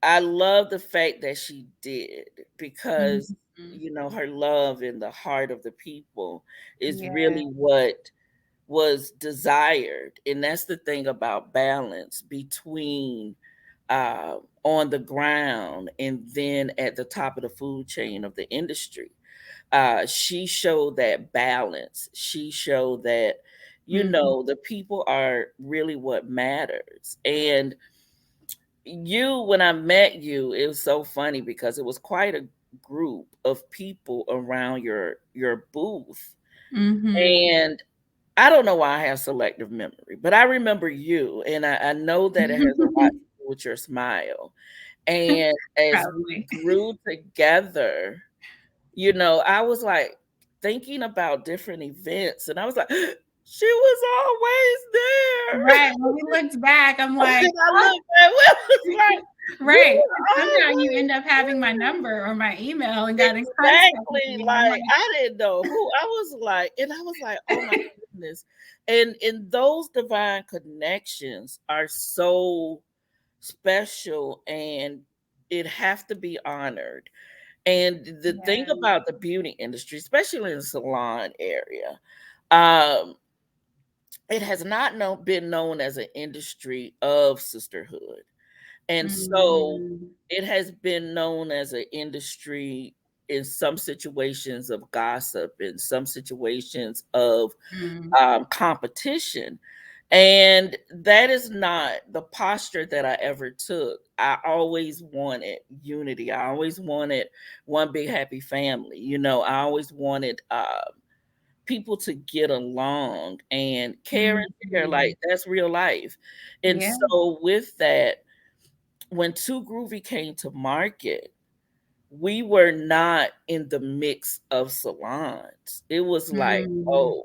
I love the fact that she did, because Mhm. her love in the heart of the people is Yeah. really what was desired. And that's the thing about balance between on the ground and then at the top of the food chain of the industry. She showed that balance. She showed that Mhm. the people are really what matters. And when I met you, it was so funny because it was quite a group of people around your booth. Mhm. And I don't know why I have selective memory, but I remember you, and I know that it has a lot to do with your smile. And as we Probably. grew together, I was like thinking about different events, and I was like, she was always there. Right. When we looked back, I'm And like, I looked at Will, was like, you right. were Somehow you always end up having my there. number or my email and got in contact with Exactly. me. And I'm Like, like, I didn't know who I was like, and I was like, oh my goodness. And those divine connections are so special, and it have to be honored. And the thing yeah. about the beauty industry, especially in the salon area, um, it has not been known as an industry of sisterhood. And so Mm, it has been known as an industry in some situations of gossip, in some situations of mm, competition. And that is not the posture that I ever took. I always wanted unity. I always wanted one big happy family. I always wanted people to get along and care and share. mhm. Like, that's real life. And Yeah. so with that, when Too Groovy came to market, we were not in the mix of salons. It was like, Mm, oh,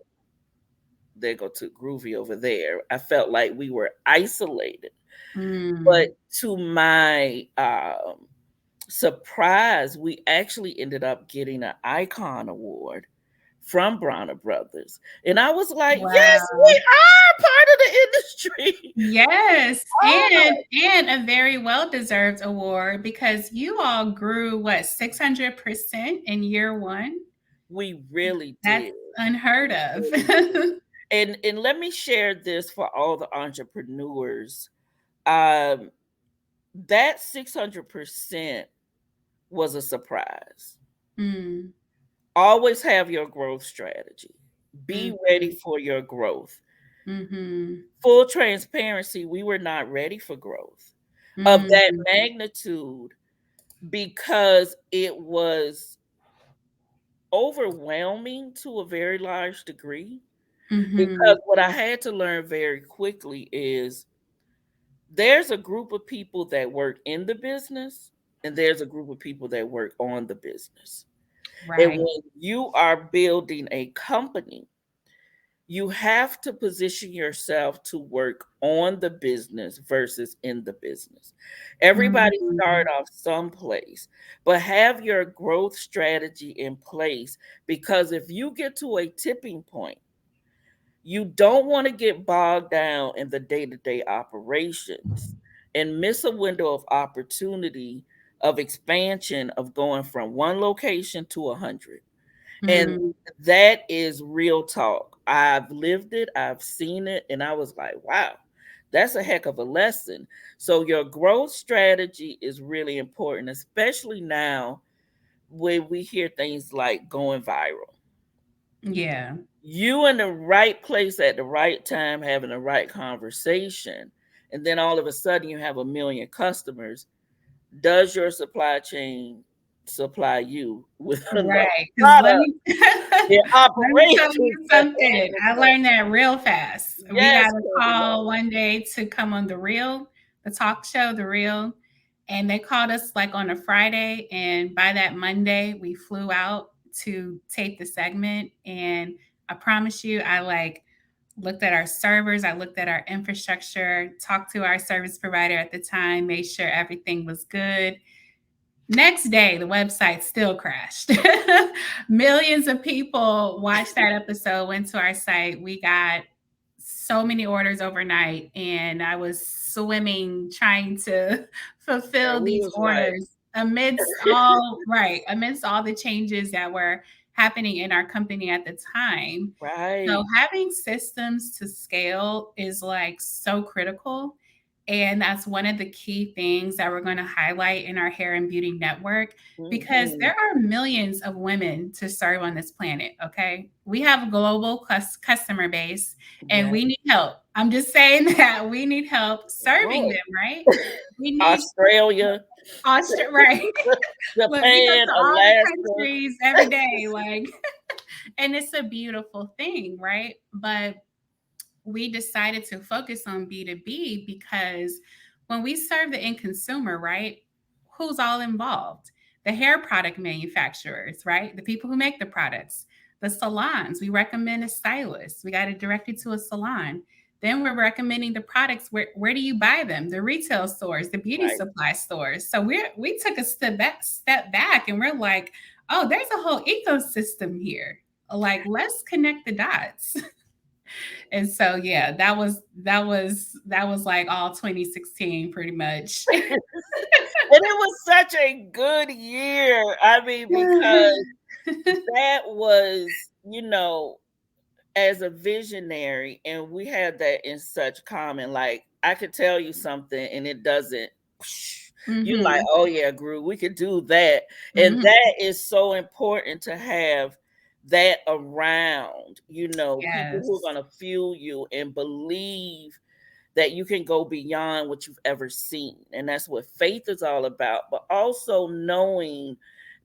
there go Too Groovy over there. I felt like we were isolated. But mm. to my surprise, we actually ended up getting an Icon Award from Bronner Brothers. And I was like, yes, Wow. we are part of the industry. Yes, Oh, and a very well-deserved award because you all grew what 600% in year one. we really That's did. unheard We of. really did. And let me share this for all the entrepreneurs. Um, that 600% was a surprise. Mm, Always have your growth strategy. Be ready mhm, for your growth. mhm, Full transparency, we were not ready for growth of that mhm, magnitude because it was overwhelming to a very large degree. Because mhm. what I had to learn very quickly is there's a group of people that work in the business and there's a group of people that work on the business. And Right. when you are building a company, you have to position yourself to work on the business versus in the business. Everybody start Mhm. off someplace, but have your growth strategy in place, because if you get to a tipping point, you don't want to get bogged down in the day-to-day operations and miss a window of opportunity of expansion of going from one location to 100. And Mm, that is real talk. I've lived it, I've seen it, and I was like, wow, that's a heck of a lesson. So your growth strategy is really important, especially now when we hear things like going viral. yeah. You in the right place at the right time, having the right conversation, and then all of a sudden you have a million customers. Does your supply chain supply you with enough Right. Because let product? me Their let me tell operations you to something. handle I that. learned that real fast. We got Yes, a Candy call Love. one day to come on the Real, the talk show, the Real, and they called us like on a Friday, and by that Monday we flew out to tape the segment. And I promise you, I like looked at our servers, I looked at our infrastructure, talked to our service provider at the time, made sure everything was good. Next day, the website still crashed. Millions of people watched that episode, went to our site. We got so many orders overnight, and I was swimming trying to Yeah, fulfill we these was like, orders amidst all the changes that were happening in our company at the time. So right. having systems to scale is like so critical. And that's one of the key things that we're going to highlight in our hair and beauty network because Hmm. there are millions of women to serve on this planet. Okay. We have a global customer base and Yeah. we need help. I'm just saying that we need help serving Right. them, right? We need Australia, right. Look, we go Japan, to all the Alaska. countries every day, like, and it's a beautiful thing, right? But we decided to focus on B2B because when we serve the end consumer, right, who's all involved? The hair product manufacturers, right? The people who make the products, the salons. We recommend a stylist. We got to direct you to a salon. Then we're recommending the products. Where do you buy them? The retail stores, the beauty Right. supply stores. So we took a step back and we're like, oh, there's a whole ecosystem here. Like, let's connect the dots. And so yeah, that was like all 2016 pretty much. And it was such a good year. I mean, because that was, as a visionary, and we had that in such common. Like, I could tell you something and it doesn't, you're like, Mhm. oh yeah, Gru, we could do that. And Mhm. that is so important to have that around, people who are Yes. going to fuel you and believe that you can go beyond what you've ever seen. And that's what faith is all about. But also knowing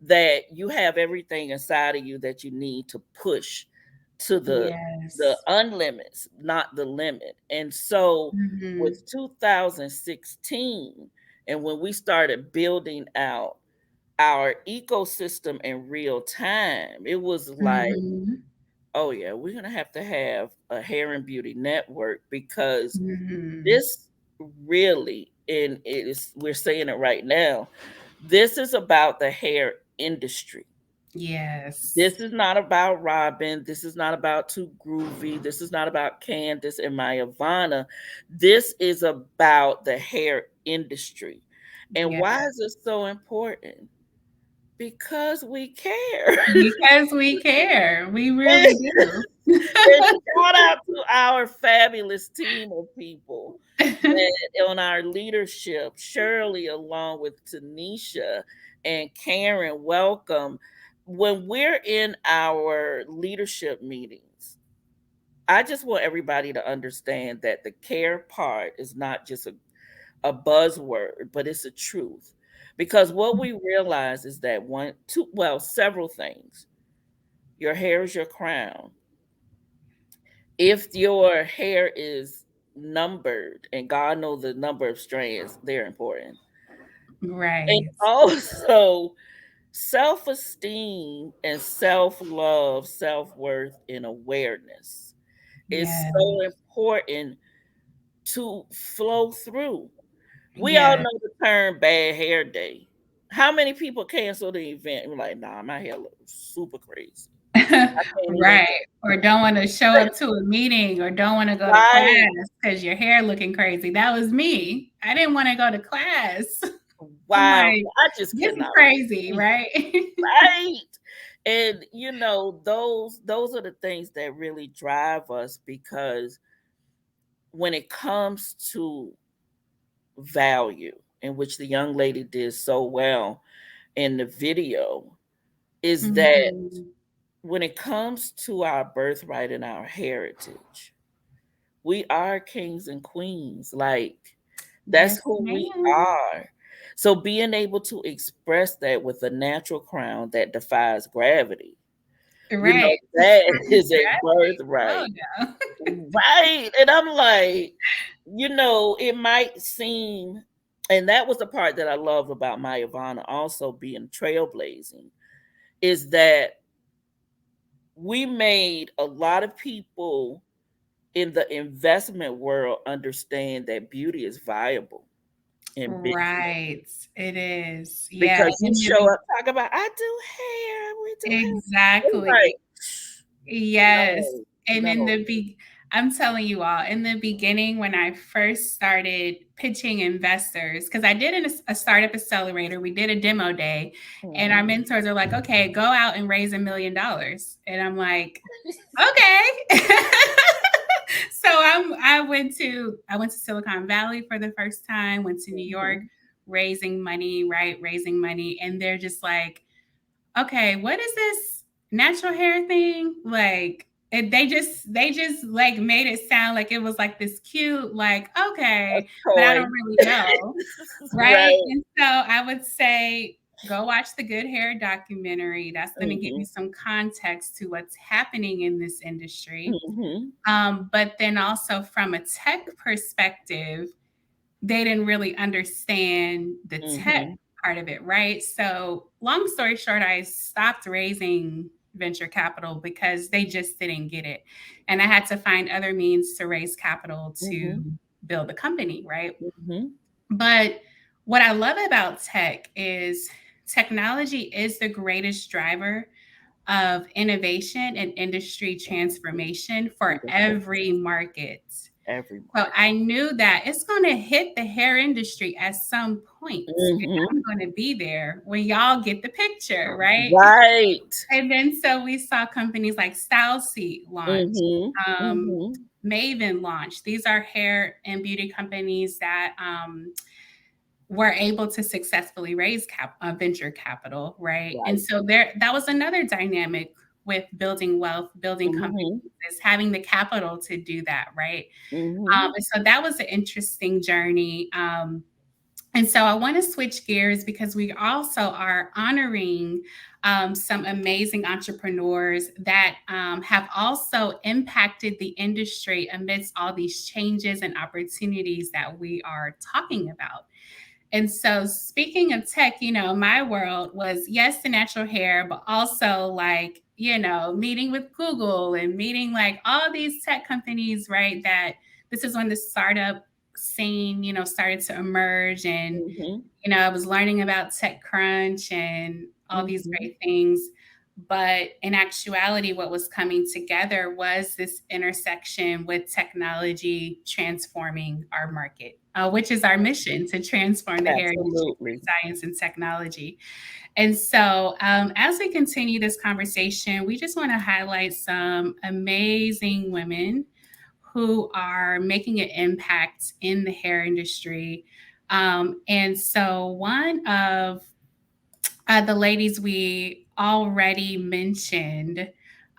that you have everything inside of you that you need to push to the Yes. unlimits, not the limit. And so with Mhm. 2016, and when we started building out our ecosystem in real time, it was like, Mhm. oh yeah, we're gonna have to have a hair and beauty network because Mhm. this really, and it is, we're saying it right now, this is about the hair industry. Yes. This is not about Robin. This is not about Too Groovy. This is not about Candace and MYAVANA. This is about the hair industry. And Yeah. why is it so important? Because we care. Because we care. We really And do. shout out to our fabulous team of people that on our leadership, Shirley, along with Tanisha and Karen, welcome. When we're in our leadership meetings, I just want everybody to understand that the care part is not just a buzzword, but it's a truth. Because what we realize is that several things. Your hair is your crown. If your hair is numbered, and God knows the number of strands, they're important. And Right. also, self esteem and self love, self worth, and awareness is Yeah. so important to flow through. We all Yeah. know the term bad hair day. How many people cancel the event? We're like, nah, my hair looks super crazy. I can't even Right. Or don't want to show up to a meeting or don't want to go to right. class because your hair looking crazy. That was me. I didn't want to go to class. I'm Wow. like, I just this is cannot crazy, wait. right? Right. And those are the things that really drive us, because when it comes to value, in which the young lady did so well in the video, is that Mhm. when it comes to our birthright and our heritage, we are kings and queens. Like, that's Yes, who we ma'am. are. So being able to express that with a natural crown that defies gravity, Right. that is a Exactly. Oh, birthright. no. Right. And I'm like, it might seem, and that was the part that I love about my Ivana also being trailblazing, is that we made a lot of people in the investment world understand that beauty is viable. in business. Right. It is. Yeah. Because you show up talk about, I do hair, we do hair. I'm Exactly. like, Yes. no, And in no. I'm telling you all, in the beginning, when I first started pitching investors, because I did a startup accelerator, we did a demo day, and our Mhm. mentors are like, okay, go out and raise $1 million. And I'm like, okay. So I went to Silicon Valley for the first time, went to New York, Mhm. raising money, right? Raising money. And they're just like, okay, what is this natural hair thing? Like, they just like made it sound like it was like this cute, like, A okay, but I toy. don't really know. Right. Right. And so I would say go watch the Good Hair documentary. That's going to give you Mhm. some context to what's happening in this industry. Mhm. But then also from a tech perspective, they didn't really understand the tech Mhm. part of it, right? So, long story short, I stopped raising venture capital because they just didn't get it. And I had to find other means to raise capital to Mhm. build the company, right? Mhm. But what I love about tech is technology is the greatest driver of innovation and industry transformation for every market. Every So market. I knew that it's going to hit the hair industry at some point. And I'm Mhm. going to be there when y'all get the picture, right? Right. And then so we saw companies like Style Seat launch, Mhm. um, Mhm. Maven launch. These are hair and beauty companies that were able to successfully raise venture capital, right? And Right. so that was another dynamic with building wealth, building companies, Mhm. is having the capital to do that, right? Mhm. And so that was an interesting journey. And so I want to switch gears because we also are honoring some amazing entrepreneurs that have also impacted the industry amidst all these changes and opportunities that we are talking about. And so, speaking of tech, my world was, yes, the natural hair, but also like, meeting with Google and meeting like all these tech companies, right? That this is when the startup scene, started to emerge. And Mhm. I was learning about TechCrunch and all these Mhm. great things. But in actuality, what was coming together was this intersection with technology transforming our market, which is our mission to transform the hair industry Absolutely. through science and technology. And so, as we continue this conversation, we just want to highlight some amazing women who are making an impact in the hair industry. And so, one of the ladies we already mentioned,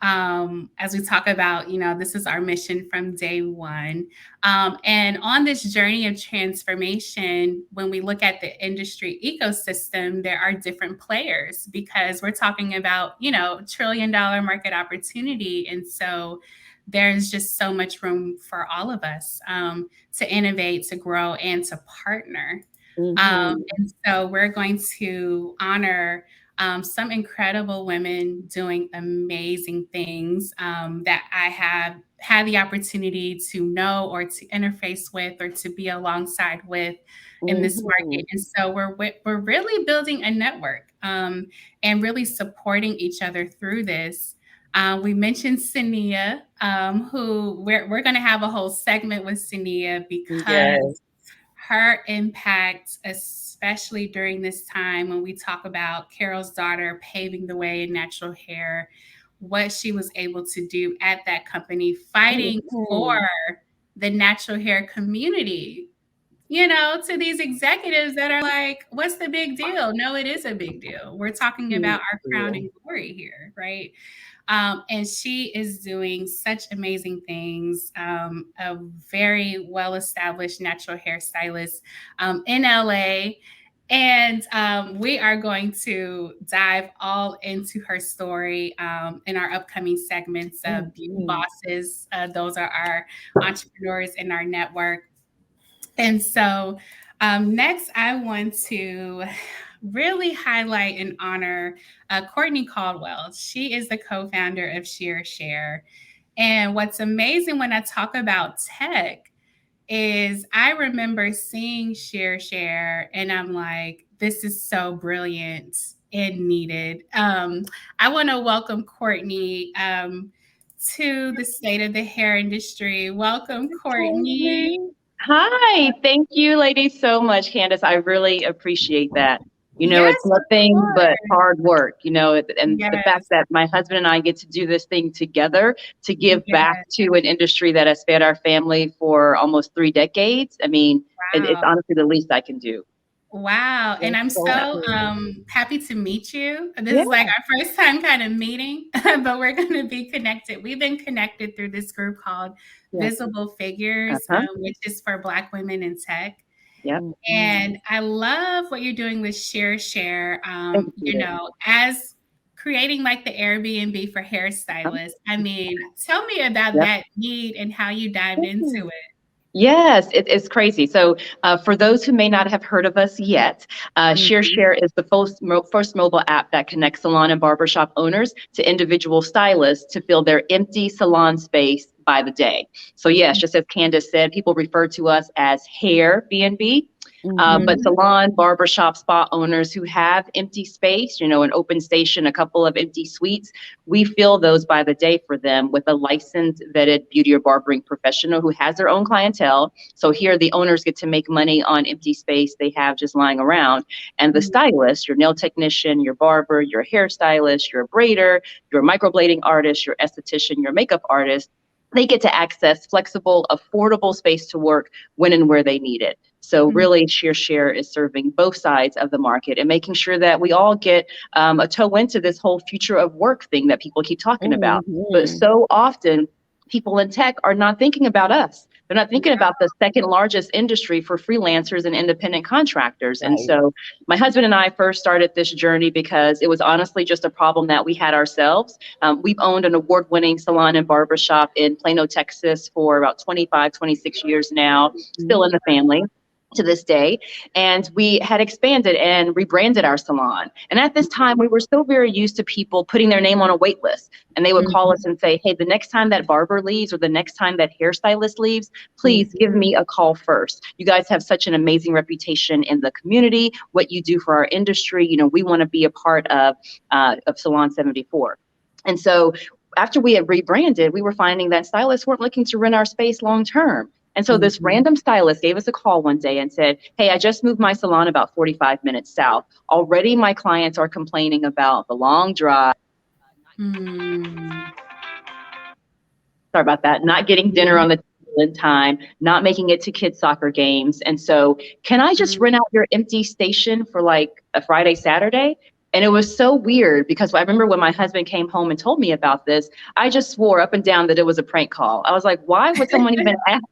as we talk about, this is our mission from day one. And on this journey of transformation, when we look at the industry ecosystem, there are different players because we're talking about, $1 trillion market opportunity. And so there's just so much room for all of us to innovate, to grow, and to partner. Mhm. And so we're going to honor some incredible women doing amazing things that I have had the opportunity to know or to interface with or to be alongside with in this Mhm. market. And so we're really building a network and really supporting each other through this. We mentioned Sania, who we're going to have a whole segment with Sania because Yes. her impact, especially during this time when we talk about Carol's daughter paving the way in natural hair, what she was able to do at that company, fighting for Mhm. the natural hair community. To these executives that are like, what's the big deal? No, it is a big deal. We're talking Huge about our crown deal. and glory here, right? And she is doing such amazing things. A very well established natural hairstylist in LA. And we are going to dive all into her story in our upcoming segments of Beauty Mhm. Bosses. Those are our entrepreneurs in our network. And so, next, I want to really highlight and honor Courtney Caldwell. She is the co founder of Share. And what's amazing when I talk about tech is I remember seeing Share, and I'm like, this is so brilliant and needed. I want to welcome Courtney to the state of the hair industry. Welcome, Courtney. Hi, thank you, ladies, so much, Candace. I really appreciate that. Yes, It's of nothing but course. hard work, and the fact Yes, that my husband and I get to do this thing together to give back yes. to an industry that has fed our family for almost 3 decades. I mean, it's Wow. honestly the least I can do. Wow. And That's I'm so Yeah. so cool. happy to meet you. This Yeah. is like our first time kind of meeting, but we're going to be connected. We've been connected through this group called Yeah. Visible Figures, Uh-huh. which is for Black women in tech. Yep. Mhm. And I love what you're doing with Share, Thank you. as creating like the Airbnb for hairstylists. I mean, tell me about Yep. that need and how you dived into it. Yes, it's crazy. So, for those who may not have heard of us yet, Mhm. Share is the first mobile app that connects salon and barbershop owners to individual stylists to fill their empty salon space by the day. So, yes, just as Candace said, people refer to us as Hair B&B. But Mhm. salon, barbershop, spa owners who have empty space, an open station, a couple of empty suites, we fill those by the day for them with a licensed, vetted beauty or barbering professional who has their own clientele. So here the owners get to make money on empty space they have just lying around. And the Mhm. stylist, your nail technician, your barber, your hairstylist, your braider, your microblading artist, your esthetician, your makeup artist, they get to access flexible, affordable space to work when and where they need it. So Mhm. really, Share is serving both sides of the market and making sure that we all get a toe into this whole future of work thing that people keep talking about. But Mhm. so often, people in tech are not thinking about us. They're not thinking about the second largest industry for freelancers and independent contractors. And Right. so my husband and I first started this journey because it was honestly just a problem that we had ourselves. We've owned an award-winning salon and barbershop in Plano, Texas for about 25, 26 years now, still Mhm. in the family to this day. And we had expanded and rebranded our salon. And at this time, we were so very used to people putting their name on a wait list. And they would call us Mhm. and say, hey, the next time that barber leaves or the next time that hairstylist leaves, please give Mhm. me a call first. You guys have such an amazing reputation in the community, what you do for our industry. We want to be a part of Salon 74. And so after we had rebranded, we were finding that stylists weren't looking to rent our space long term. And so this Mhm. random stylist gave us a call one day and said, hey, I just moved my salon about 45 minutes south. Already my clients are complaining about the long drive. Mm. Sorry about that, not getting dinner Mhm. on the table in time, not making it to kids' soccer games. And so, can I just Mm. rent out your empty station for like a Friday, Saturday? And it was so weird because I remember when my husband came home and told me about this, I just swore up and down that it was a prank call. I was like, why would someone even ask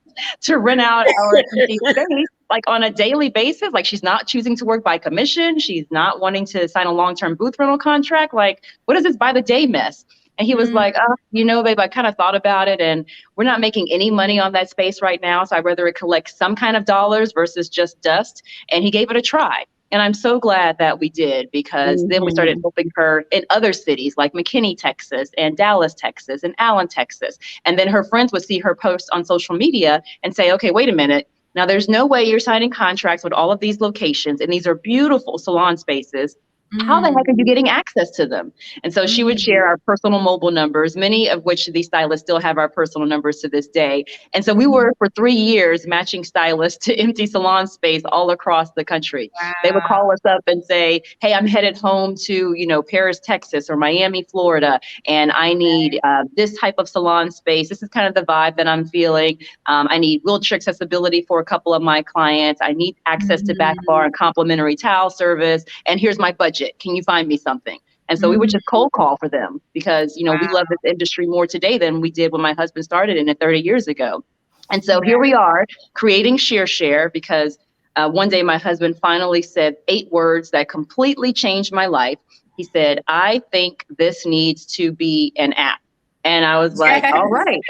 to rent out our empty space like on a daily basis? Like she's not choosing to work by commission. She's not wanting to sign a long-term booth rental contract. Like, what is this by the day mess? And he was Mm. like, babe, I kind of thought about it and we're not making any money on that space right now. So I'd rather it collect some kind of dollars versus just dust. And he gave it a try. And I'm so glad that we did because then we started Mhm. helping her in other cities like McKinney, Texas, and Dallas, Texas, and Allen, Texas. And then her friends would see her post on social media and say, okay, wait a minute. Now, there's no way you're signing contracts with all of these locations, and these are beautiful salon spaces. How the heck are you Mm. getting access to them? And so she would share Mm. our personal mobile numbers, many of which these stylists still have our personal numbers to this day. And so we Mhm. were for 3 years matching stylists to empty salon space all across the country. They would Wow. call us up and say, hey, I'm headed home to, Paris, Texas or Miami, Florida, and I need this type of salon space. This is kind of the vibe that I'm feeling. I need wheelchair accessibility for a couple of my clients. I need access to back bar Mhm. and complimentary towel service. And here's my budget. Can you find me something? And so we would Mhm. just cold call for them because, we love Wow. this industry more today than we did when my husband started in it 30 years ago. And so Yeah. here we are creating Share because one day my husband finally said 8 words that completely changed my life. He said, I think this needs to be an app. And I was like, all Yes. right.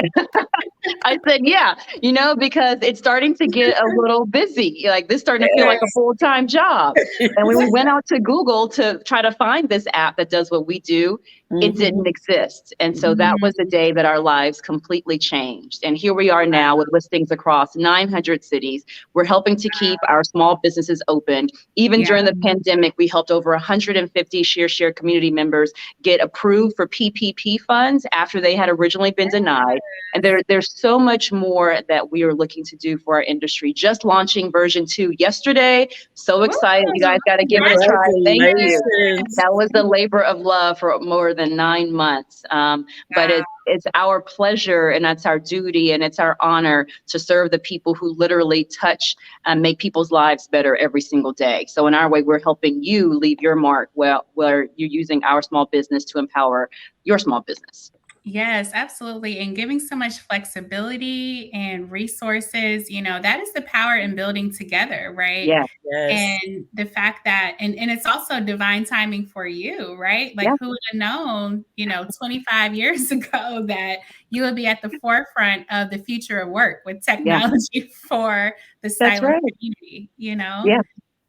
I said, yeah, because it's starting to get a little busy. Like this starting to feel like a Yes. full-time job. And when we went out to Google to try to find this app that does what we do, it Mhm. didn't exist. And so that Mhm. was the day that our lives completely changed. And here we are now with listings across 900 cities. We're helping to keep our small businesses open. Even Yeah. during the pandemic, we helped over 150 share community members get approved for PPP funds after they had originally been denied. And there's so much more that we are looking to do for our industry. Just launching version 2 yesterday. So Woo! excited. You guys got to give it a try. Thank you. Congratulations. That was the labor of love for more than 9 months. But Wow. it's our pleasure and that's our duty and it's our honor to serve the people who literally touch and make people's lives better every single day. So in our way, we're helping you leave your mark where you're using our small business to empower your small business. Yes, absolutely. And giving so much flexibility and resources, that is the power in building together, right? Yeah, Yes. And the fact that, and it's also divine timing for you, right? Like yeah, who would have known, 25 years ago that you would be at the forefront of the future of work with yeah. technology for the That's silent right. community? Yeah.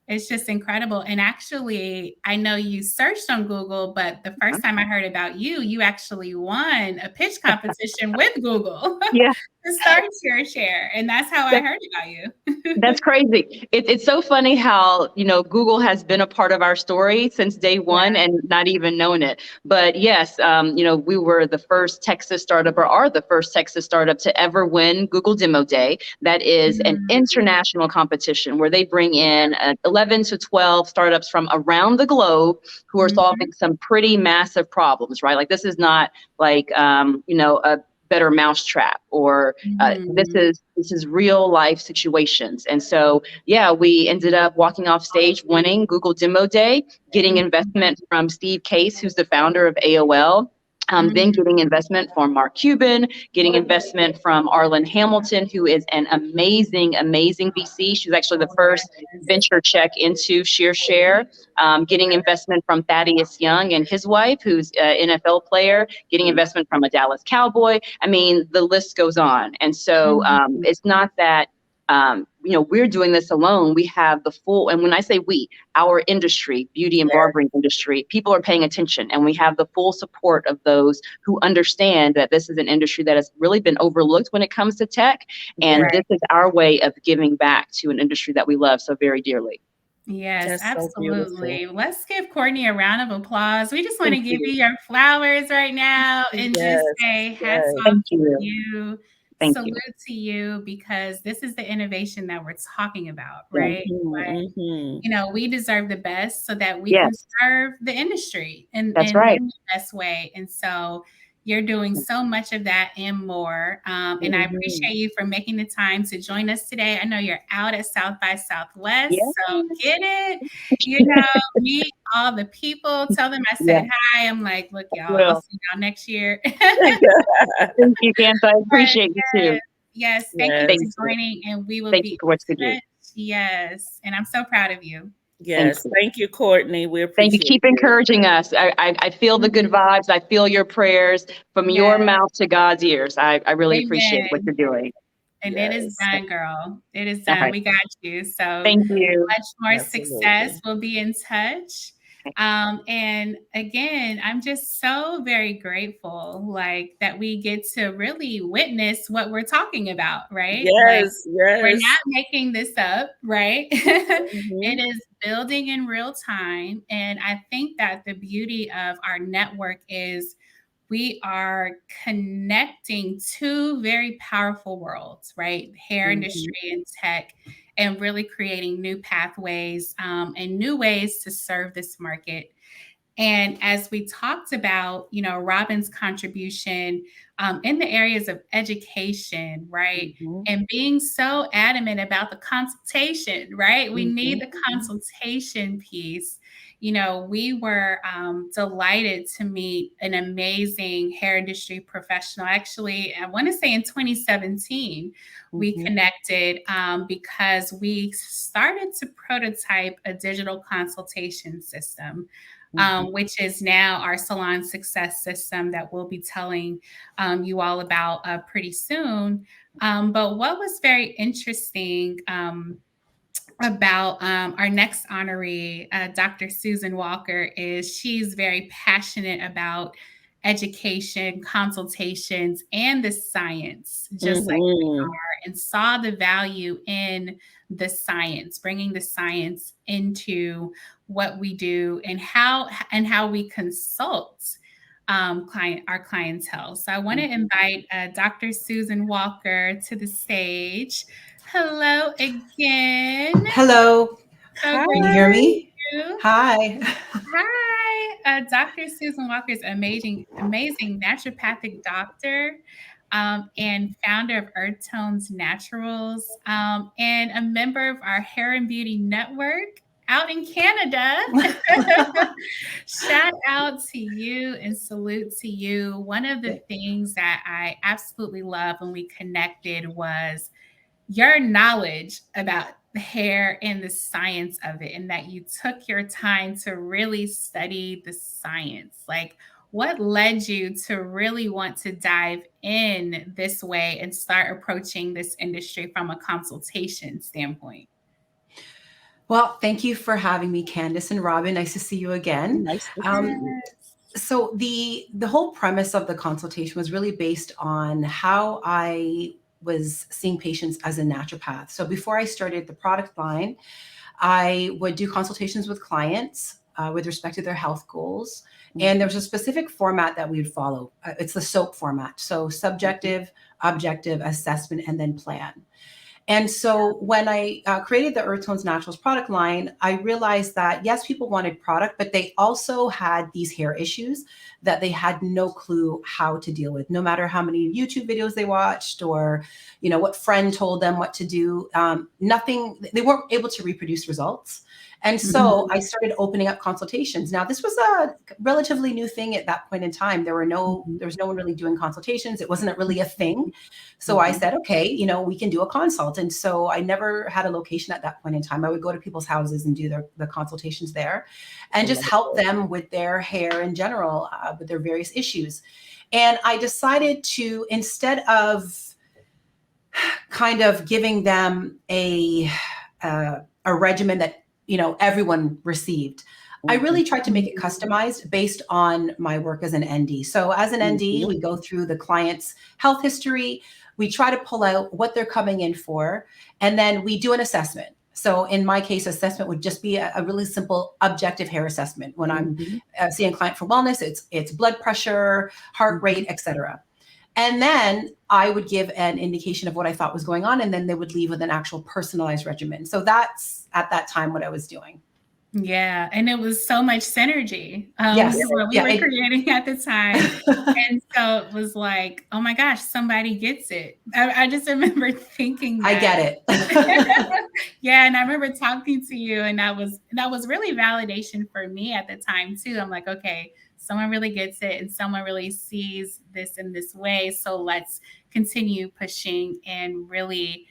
It's just incredible. And actually, I know you searched on Google, but the first time I heard about you, you actually won a pitch competition with Google Yeah. to start Share. And that's how I heard about you. That's crazy. It's so funny how, Google has been a part of our story since day one Yeah. and not even known it. But yes, we were the first Texas startup or are the first Texas startup to ever win Google Demo Day. That is an Mm, international competition where they bring in 11 to 12 startups from around the globe who are mhm, solving some pretty massive problems, right? Like this is not like, a better mousetrap or mhm, this is real life situations. And so yeah, we ended up walking off stage winning Google Demo Day, getting mhm, investment from Steve Case, who's the founder of AOL. Then mhm. getting investment from Mark Cuban, getting investment from Arlen Hamilton, who is an amazing VC. She was actually the first Yes. venture check into Share. Getting investment from Thaddeus Young and his wife, who's an NFL player, getting investment from a Dallas Cowboy. I mean, the list goes on. And so Mhm. it's not that, we're doing this alone. We have the full, and when I say we, our industry, beauty and Yes. barbering industry, people are paying attention and we have the full support of those who understand that this is an industry that has really been overlooked when it comes to tech. And Yes. Right. this is our way of giving back to an industry that we love so very dearly. Yes, That's so beautiful. absolutely. Let's give Courtney a round of applause. We just want Thank to give you. you your flowers right now and just Yes. say hats Yes. off Thank to you. you, Thank you. salute to you, because this is the innovation that we're talking about, Yeah. right? Mhm. Mhm. We deserve the best so that we can Yes, serve the industry that's right. in the best way. And so you're doing so much of that and more. And I Mhm. appreciate you for making the time to join us today. I know you're out at South by Yeah. Southwest, so get it. Meet all the people. Tell them I Yeah. said hi. I'm like, look, y'all, I'll Well, see y'all next year. thank you, Candace. I But appreciate you too. yes, thank you Yes. Thank for you. joining, and we will Thank be you for what you in do. touch. Yes, and I'm so proud of you. Thank Yes. you. Thank you, Courtney. We Thank you. appreciate Keep you. encouraging us. I feel the good vibes. I feel your prayers from your Yes, mouth to God's ears. I really appreciate what amen. you're doing. And it is Yes. done, girl. It is All done. right. We got you. So Thank you. much more success. Absolutely. We'll be in touch. And again, I'm just so very grateful, like that we get to really witness what we're talking about, right? Like Yes. we're Yes. not making this up, right? It Mhm. is building in real time. And I think that the beauty of our network is we are connecting two very powerful worlds, right? Hair Mhm. industry and tech, and really creating new pathways and new ways to serve this market. And as we talked about, Robin's contribution in the areas of education, right? Mhm. And being so adamant about the consultation, right? We need Mhm. the consultation piece. We were delighted to meet an amazing hair industry professional. Actually, I want to say in 2017, we Mhm. connected because we started to prototype a digital consultation system which is now our salon success system that we'll be telling you all about pretty soon. But what was very interesting about our next honoree, Dr. Susan Walker, is she's very passionate about education, consultations, and the science, just like we Mm-hmm. are, and saw the value in the science, bringing the science into what we do and how we consult our clientele. So I want to invite Dr. Susan Walker to the stage. Hello again. Hello. So Hi. great Can you to hear see me? you. Hi. Hi, Dr. Susan Walker is amazing naturopathic doctor and founder of Earth Tones Naturals and a member of our Hair and Beauty Network out in Canada. Shout out to you and salute to you. One of the things that I absolutely love when we connected was your knowledge about the hair and the science of it, and that you took your time to really study the science. Like, what led you to really want to dive in this way and start approaching this industry from a consultation standpoint? Well, thank you for having me, Candice and Robin. Nice to see you again. Nice to see Um, you. so the whole premise of the consultation was really based on how I was seeing patients as a naturopath. So before I started the product line, I would do consultations with clients with respect to their health goals. And there was a specific format that we would follow. It's the SOAP format. So subjective, objective, assessment, and then plan. And so when I created the Earth Tones Naturals product line, I realized that yes, people wanted product, but they also had these hair issues that they had no clue how to deal with. No matter how many YouTube videos they watched, or what friend told them what to do, nothing. They weren't able to reproduce results. And so I started opening up consultations. Now, this was a relatively new thing at that point in time. There was no one really doing consultations. It wasn't really a thing. So I said, okay, we can do a consult. And so I never had a location at that point in time. I would go to people's houses and do the consultations there and just help them with their hair in general, with their various issues. And I decided to, instead of kind of giving them a regimen that everyone received, I really tried to make it customized based on my work as an ND. So as an ND, we go through the client's health history. We try to pull out what they're coming in for, and then we do an assessment. So in my case, assessment would just be a really simple objective hair assessment. When I'm seeing a client for wellness, it's blood pressure, heart rate, etc. And then I would give an indication of what I thought was going on, and then they would leave with an actual personalized regimen. So that's at that time what I was doing. Yeah, and it was so much synergy. Yes. What we were creating at the time. And so it was like, oh my gosh, somebody gets it. I just remember thinking that. I get it. Yeah, and I remember talking to you, and that was really validation for me at the time too. I'm like, okay, someone really gets it, and someone really sees this in this way. So let's continue pushing and really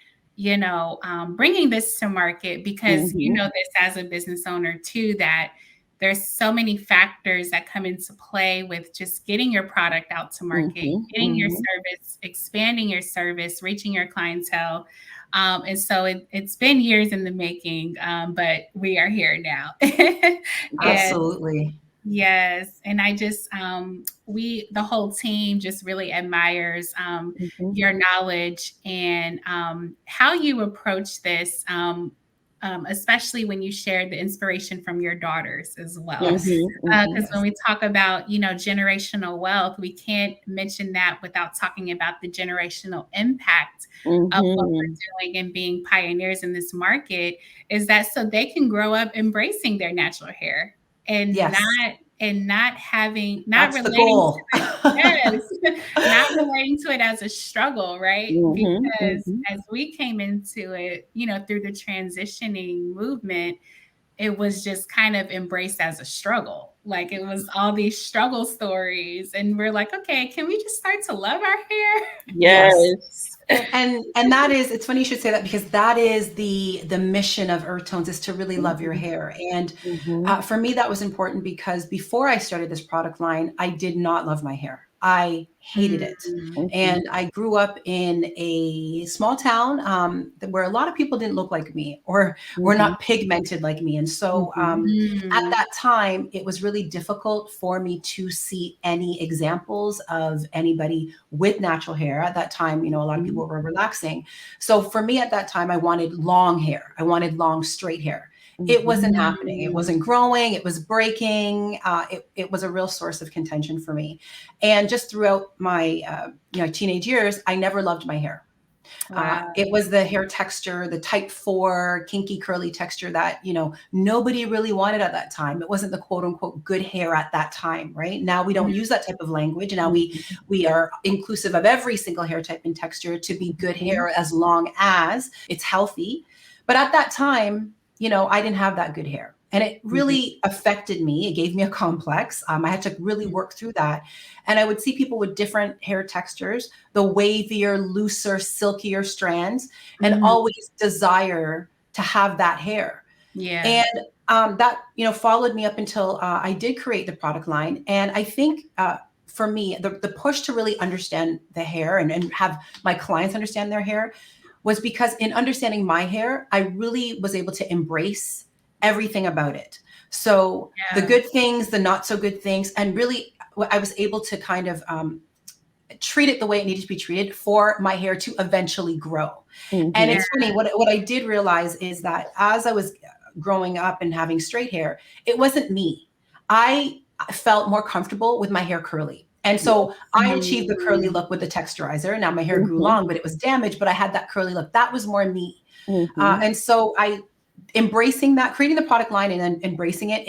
bringing this to market, because this as a business owner too, that there's so many factors that come into play with just getting your product out to market, getting your service, expanding your service, reaching your clientele. And so it's been years in the making, but we are here now. Absolutely. Yes. And I just, the whole team just really admires your knowledge and how you approach this, especially when you shared the inspiration from your daughters as well. Because when we talk about, generational wealth, we can't mention that without talking about the generational impact of what we're doing and being pioneers in this market, is that so they can grow up embracing their natural hair. And not relating to it, not relating to it as a struggle, right? Because as we came into it, through the transitioning movement, it was just kind of embraced as a struggle. Like, it was all these struggle stories, and we're like, okay, can we just start to love our hair? Yes. And that is, it's funny you should say that, because that is the mission of Earth Tones, is to really love your hair. And for me, that was important, because before I started this product line, I did not love my hair. I hated it. And I grew up in a small town where a lot of people didn't look like me, or were not pigmented like me. And so at that time, it was really difficult for me to see any examples of anybody with natural hair. At that time, a lot of people were relaxing. So for me at that time, I wanted long hair. I wanted long, straight hair. It wasn't happening. It wasn't growing. It was breaking. It was a real source of contention for me. And just throughout my teenage years, I never loved my hair. Wow. It was the hair texture, the type 4 kinky curly texture that, nobody really wanted at that time. It wasn't the quote unquote good hair at that time, right? Now we don't use that type of language. Now we are inclusive of every single hair type and texture to be good hair, as long as it's healthy. But at that time, I didn't have that good hair. And it really affected me. It gave me a complex. I had to really work through that. And I would see people with different hair textures, the wavier, looser, silkier strands, and always desire to have that hair. Yeah. And that, followed me up until I did create the product line. And I think for me, the push to really understand the hair and have my clients understand their hair was because in understanding my hair, I really was able to embrace everything about it. So the good things, the not so good things, and really I was able to kind of treat it the way it needed to be treated for my hair to eventually grow. And it's funny, what I did realize is that as I was growing up and having straight hair, it wasn't me. I felt more comfortable with my hair curly. And so I achieved the curly look with the texturizer. Now my hair grew long, but it was damaged, but I had that curly look. That was more me. And so embracing that, creating the product line and then embracing it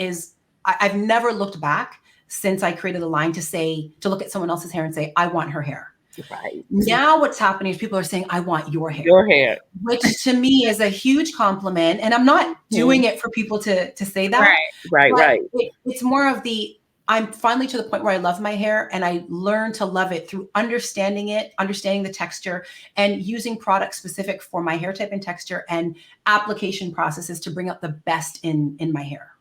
I've never looked back since I created the line to look at someone else's hair and say, I want her hair. Right. Now what's happening is people are saying, I want your hair. Your hair. Which to me is a huge compliment. And I'm not doing it for people to say that. Right. It's more of I'm finally to the point where I love my hair, and I learn to love it through understanding it, understanding the texture, and using products specific for my hair type and texture, and application processes to bring out the best in my hair.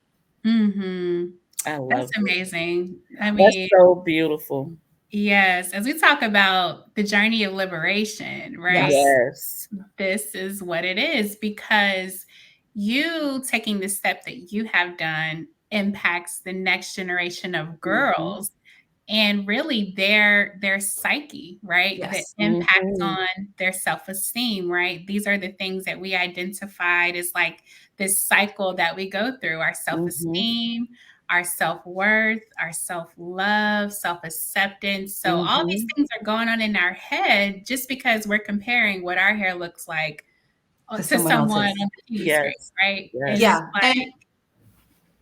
I love That's amazing. I That's mean, so beautiful. yes, as we talk about the journey of liberation, right? Yes. This is what it is, because you taking the step that you have done impacts the next generation of girls and really their psyche, right? Yes. The impact on their self-esteem, right? These are the things that we identified as like this cycle that we go through: our self-esteem, our self-worth, our self-love, self-acceptance. So all these things are going on in our head just because we're comparing what our hair looks like to someone on the TV screen, right? Yes. And Yeah. it's like,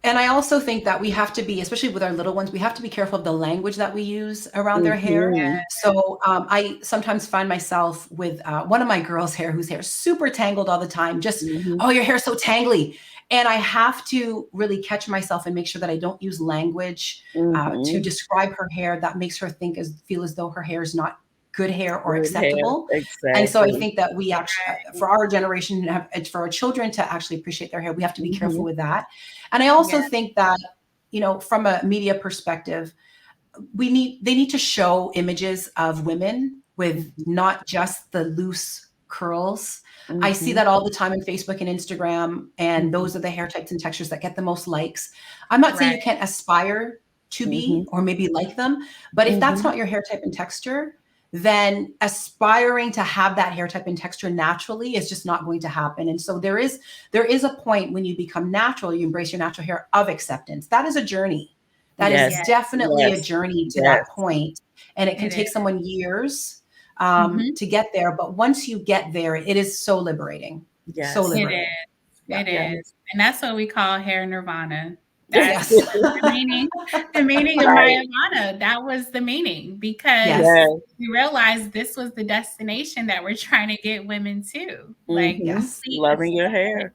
And I also think that we have to be, especially with our little ones, we have to be careful of the language that we use around their hair. So I sometimes find myself with one of my girls' hair, whose hair is super tangled all the time, just, oh, your hair's so tangly. And I have to really catch myself and make sure that I don't use language to describe her hair that makes her feel as though her hair is not good hair or acceptable. Exactly. And so I think that we actually, for our generation, for our children to actually appreciate their hair, we have to be careful with that. And I also think that, from a media perspective, they need to show images of women with not just the loose curls. I see that all the time on Facebook and Instagram, and those are the hair types and textures that get the most likes. I'm not saying you can't aspire to be or maybe like them, but if that's not your hair type and texture, then aspiring to have that hair type and texture naturally is just not going to happen. And so there is a point when you become natural, you embrace your natural hair, of acceptance. That is a journey. That is definitely a journey to that point. And it can take someone years to get there. But once you get there, it is so liberating. So liberating. It is. And that's what we call hair nirvana. That's the meaning of MYAVANA. That was the meaning, because we realized this was the destination that we're trying to get women to. Like, loving your hair.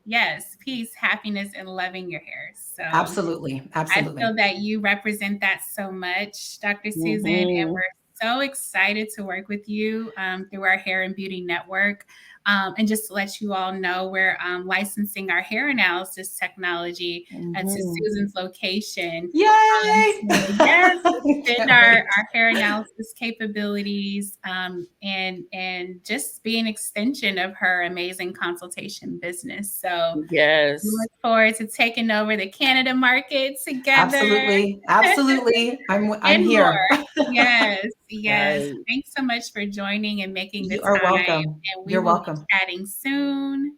Yes, peace, happiness, and loving your hair. So absolutely. I feel that you represent that so much, Dr. Susan, and we're so excited to work with you through our Hair and Beauty Network. And just to let you all know, we're licensing our hair analysis technology to Mhm. Susan's location. Yay! So yes, extend Can't wait. our hair analysis capabilities and just be an extension of her amazing consultation business. So we Yes. look forward to taking over the Canada market together Absolutely. Absolutely. I'm and more. here. Yes, yes. Right. Thanks so much for joining and making the You are time. welcome. And we You're will be welcome. chatting soon.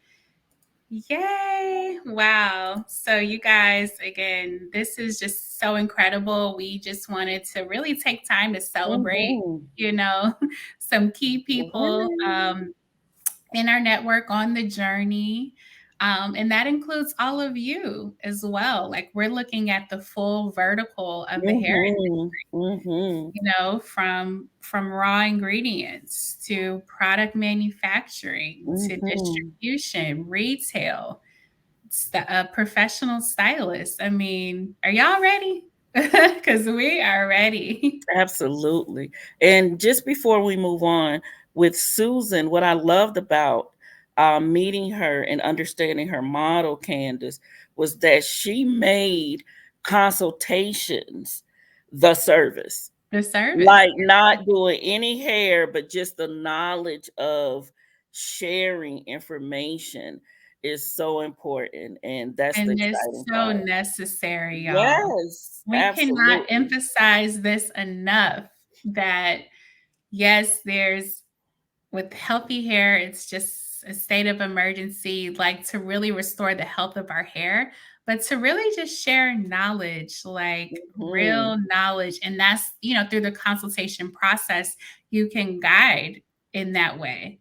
Yay. Wow. So, you guys, again, this is just so incredible. We just wanted to really take time to celebrate, Mhm. you know, some key people Women. in our network on the journey. And that includes all of you as well. Like, we're looking at the full vertical of the hair, Mhm. Mhm. from raw ingredients to product manufacturing to Mhm. distribution, retail, professional stylists. I mean, are y'all ready? Because we are ready. Absolutely. And just before we move on with Susan, what I loved about meeting her and understanding her model, Candace, was that she made consultations the service. The service. Like not doing any hair, but just the knowledge of sharing information is so important. And that's the And it's exciting so part. necessary, y'all. Yes, We cannot absolutely. emphasize this enough that yes, there's with healthy hair, it's just a state of emergency, like to really restore the health of our hair, but to really just share knowledge, like Mhm. real knowledge. And that's, through the consultation process, you can guide in that way.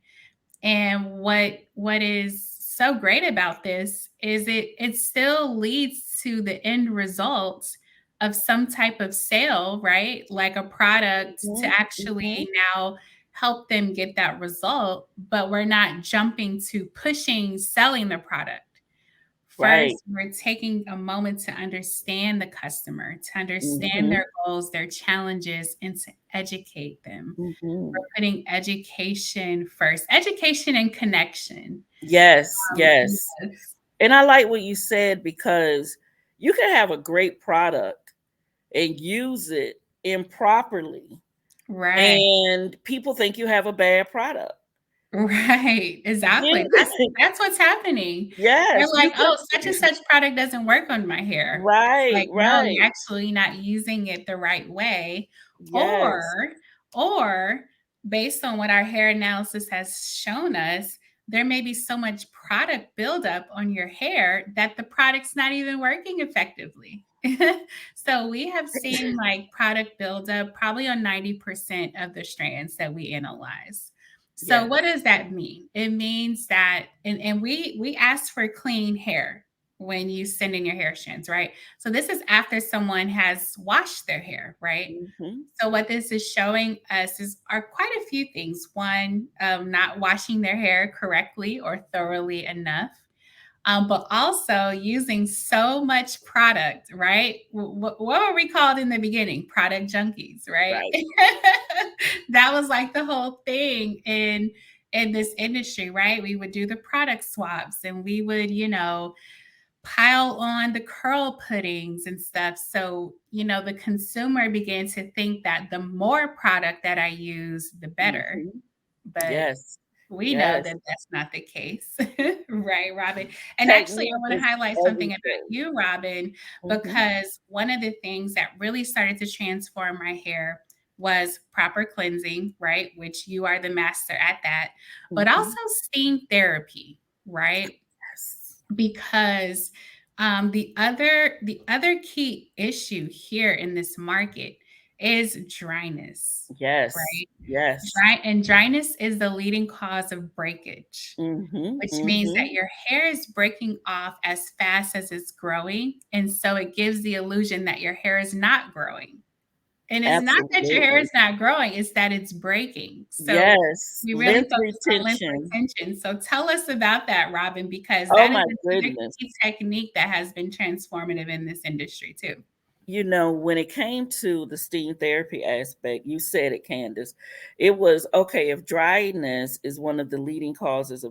And what is so great about this is it still leads to the end result of some type of sale, right? Like a product to Mhm. Mhm. actually now help them get that result, but we're not jumping to pushing selling the product. Right. First, we're taking a moment to understand the customer, to understand Mhm. their goals, their challenges, and to educate them. Mhm. We're putting education first, education and connection. Yes, yes. Yes, And I like what you said because you can have a great product and use it improperly, right. and people think you have a bad product. Right, exactly. You- That's what's happening. They're yes, like, you "Oh, can. such and such product doesn't work on my hair." Right, Like, no, you're right. actually not using it the right way, or Yes. or based on what our hair analysis has shown us, there may be so much product buildup on your hair that the product's not even working effectively. So we have seen like product buildup probably on 90% of the strands that we analyze. So Yes. what does that mean? It means that and we ask for clean hair when you send in your hair strands, right? So this is after someone has washed their hair, right? Mhm. So what this is showing us are quite a few things. One, not washing their hair correctly or thoroughly enough. But also using so much product, right? What were we called in the beginning? Product junkies, right? Right. That was like the whole thing in this industry, right? We would do the product swaps and we would, pile on the curl puddings and stuff. So, the consumer began to think that the more product that I use, the better. Mhm. But Yes. we know that Yes. that's not the case, right, Robin? And actually, I Technique want to is highlight something about everything. you, Robin, Mhm. because one of the things that really started to transform my hair was proper cleansing, right? Which you are the master at that, but also Mhm. steam therapy, right? Yes. Because the other key issue here in this market is dryness, Yes. right? Yes. Dryness is the leading cause of breakage, Mhm. which means that Mhm. your hair is breaking off as fast as it's growing. And so it gives the illusion that your hair is not growing. And it's not that your hair Absolutely. is not growing, it's that it's breaking. So Yes. we really Length focus on length retention. retention. So tell us about that, Robin, because Oh that is my another goodness. key technique that has been transformative in this industry too. When it came to the steam therapy aspect, you said it, Candace. It was okay if dryness is one of the leading causes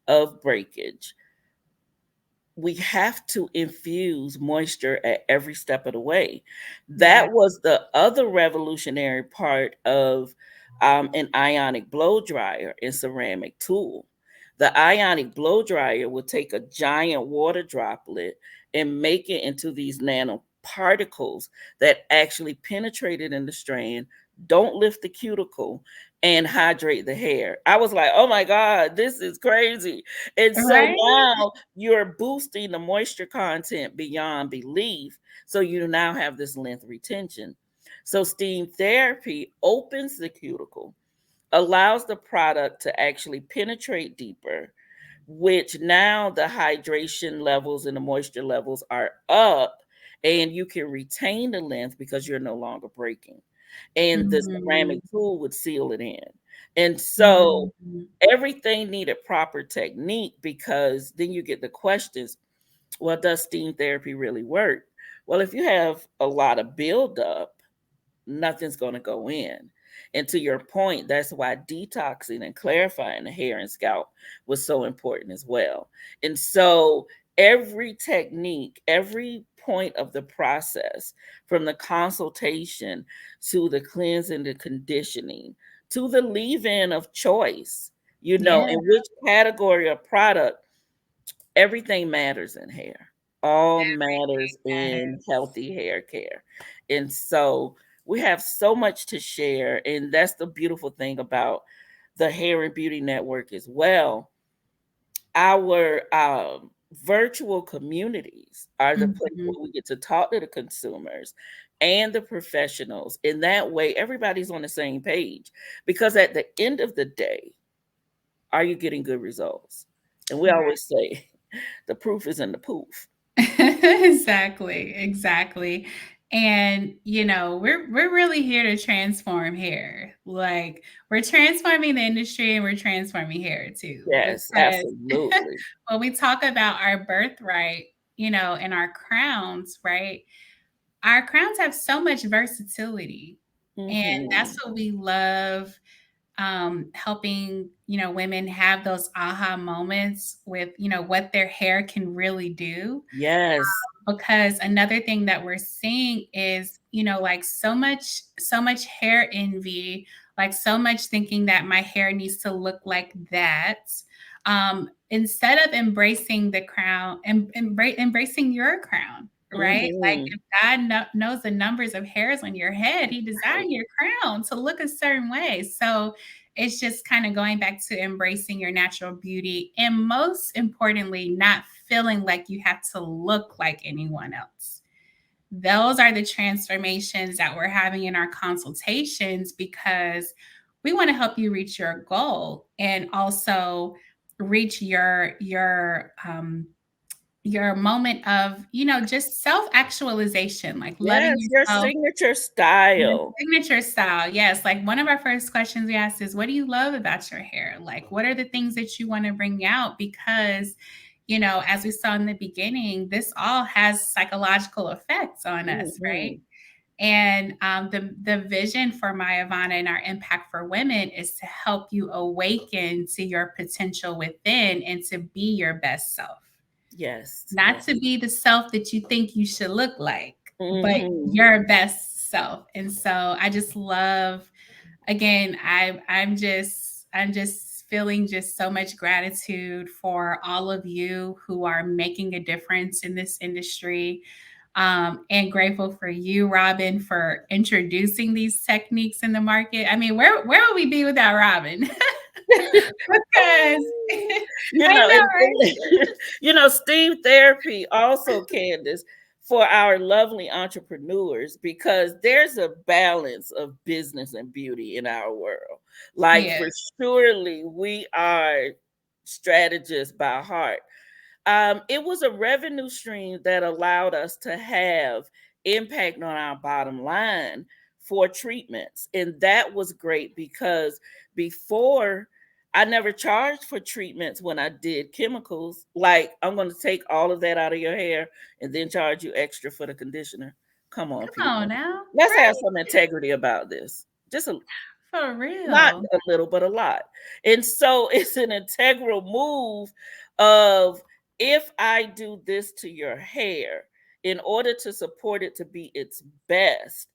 of breakage. We have to infuse moisture at every step of the way. Yeah. That was the other revolutionary part of an ionic blow dryer and ceramic tool. The ionic blow dryer will take a giant water droplet and make it into these nanoparticles that actually penetrated in the strand, don't lift the cuticle, and hydrate the hair. I was like, oh my God, this is crazy. And so Right. now you're boosting the moisture content beyond belief. So you now have this length retention. So steam therapy opens the cuticle, allows the product to actually penetrate deeper, which now the hydration levels and the moisture levels are up, and you can retain the length because you're no longer breaking. And the Mhm. ceramic tool would seal it in. And so Mhm. everything needed proper technique, because then you get the questions, well, does steam therapy really work? Well, if you have a lot of buildup, nothing's going to go in. And to your point, that's why detoxing and clarifying the hair and scalp was so important as well. And so every technique, every point of the process, from the consultation to the cleansing, the conditioning, to the leave-in of choice, Yeah. in which category of product, everything matters in hair. All matters Everything in matters. healthy hair care. And so we have so much to share. And that's the beautiful thing about the Hair and Beauty Network as well. Our virtual communities are the place Mhm. where we get to talk to the consumers and the professionals. In that way, everybody's on the same page. Because at the end of the day, are you getting good results? And we always say, the proof is in the poof. Exactly, exactly. And we're really here to transform hair. Like we're transforming the industry and we're transforming hair too. Yes, Because absolutely. when we talk about our birthright, and our crowns, right? Our crowns have so much versatility. And that's Mhm. what we love, helping women have those aha moments with what their hair can really do. Yes. Because another thing that we're seeing is like so much hair envy, like so much thinking that my hair needs to look like that, instead of embracing the crown and embracing your crown, right? Like Mhm. if God knows the numbers of hairs on your head, he Right. designed your crown to look a certain way. So it's just kind of going back to embracing your natural beauty, and most importantly, not feeling like you have to look like anyone else. Those are the transformations that we're having in our consultations, because we want to help you reach your goal and also reach your moment of just self actualization, like loving Yes, your yourself. signature Your style. signature style. Yes. Like one of our first questions we asked is, what do you love about your hair? Like, what are the things that you want to bring out? Because, as we saw in the beginning, this all has psychological effects on us, right? Mhm. And the vision for MyAvana and our impact for women is to help you awaken to your potential within and to be your best self, Yes, not yes. to be the self that you think you should look like, but Mhm. your best self. And so I just love, again, I'm just feeling just so much gratitude for all of you who are making a difference in this industry. And grateful for you, Robin, for introducing these techniques in the market. I mean, where would we be without Robin? Because you I know, know, and, steam therapy also, Candace, for our lovely entrepreneurs, because there's a balance of business and beauty in our world. Like, yeah. for surely we are strategists by heart. It was a revenue stream that allowed us to have impact on our bottom line for treatments. And that was great, because before, I never charged for treatments when I did chemicals. Like, I'm going to take all of that out of your hair and then charge you extra for the conditioner. Come on, Come on people. now. Let's have Right. some integrity about this. Just a For not real. a little, but a lot. And so it's an integral move of, if I do this to your hair, in order to support it to be its best,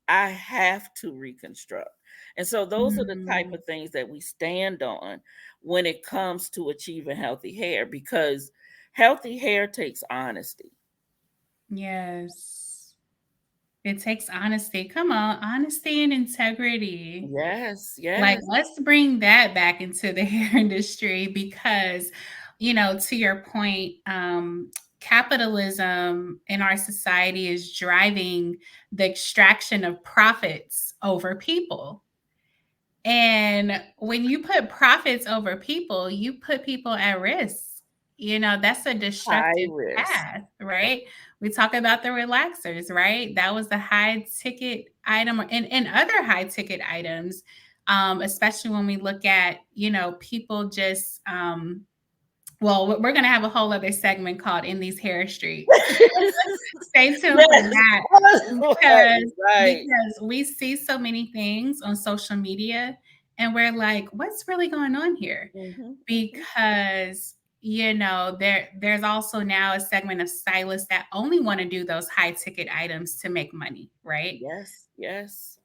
I have to reconstruct. And so those are the type Mm, of things that we stand on when it comes to achieving healthy hair, because healthy hair takes honesty. yes. It takes honesty. Come on, honesty and integrity. Yes, Like, yes. let's bring that back into the hair industry because, to your point, capitalism in our society is driving the extraction of profits over people. And when you put profits over people, you put people at risk. That's a High destructive risk. path, right? We talk about the relaxers, right? That was the high ticket item, and other high ticket items, especially when we look at, people just, well, we're going to have a whole other segment called In These Hair Streets. Stay tuned for Yes. that Right, because right. because we see so many things on social media and we're like, what's really going on here? Mhm, mhm. Because there's also now a segment of stylists that only want to do those high ticket items to make money, right? Yes, yes.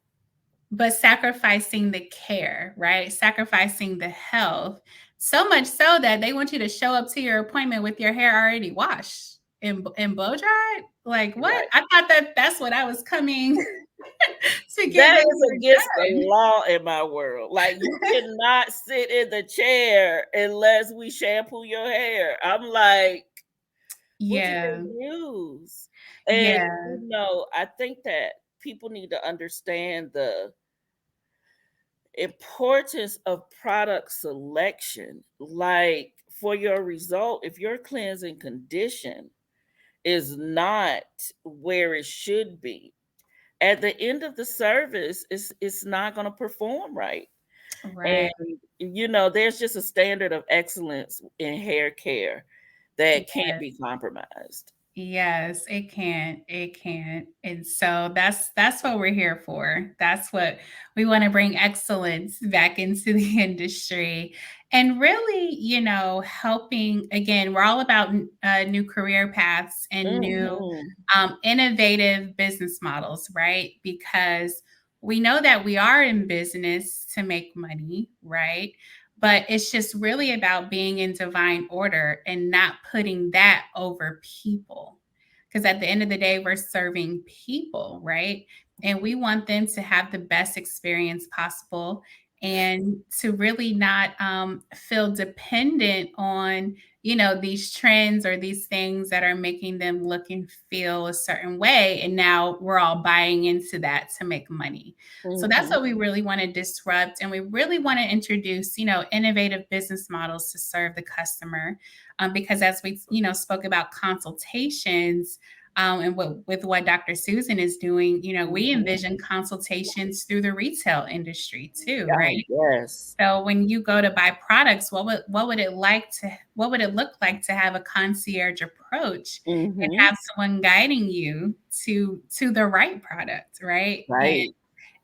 But sacrificing the care, right? Sacrificing the health, so much so that they want you to show up to your appointment with your hair already washed and blow dried. Like, what? Right. I thought that's what I was coming to get That my is against hair the done. law in my world. Like, you cannot sit in the chair unless we shampoo your hair. I'm like, what did Yeah, they use? And yeah, I think that people need to understand the importance of product selection. Like, for your result, if your cleansing condition is not where it should be, at the end of the service, it's not going to perform right. right. And there's just a standard of excellence in hair care that can't be compromised. Yes, it can. It can. And so that's what we're here for. That's what we want to bring excellence back into the industry. And really, helping again, we're all about new career paths and new Hmm. innovative business models, right? Because we know that we are in business to make money, right? But it's just really about being in divine order and not putting that over people. Because at the end of the day, we're serving people, right? And we want them to have the best experience possible and to really not feel dependent on these trends or these things that are making them look and feel a certain way, and now we're all buying into that to make money. So that's Hmm. what we really want to disrupt, and we really want to introduce innovative business models to serve the customer, because as we spoke about consultations, and with what Dr. Susan is doing, we Hmm. envision consultations through the retail industry too, Oh, right? yes. So when you go to buy products, what would it look like to have a concierge approach and Hmm. have someone guiding you to the right product, right? Right.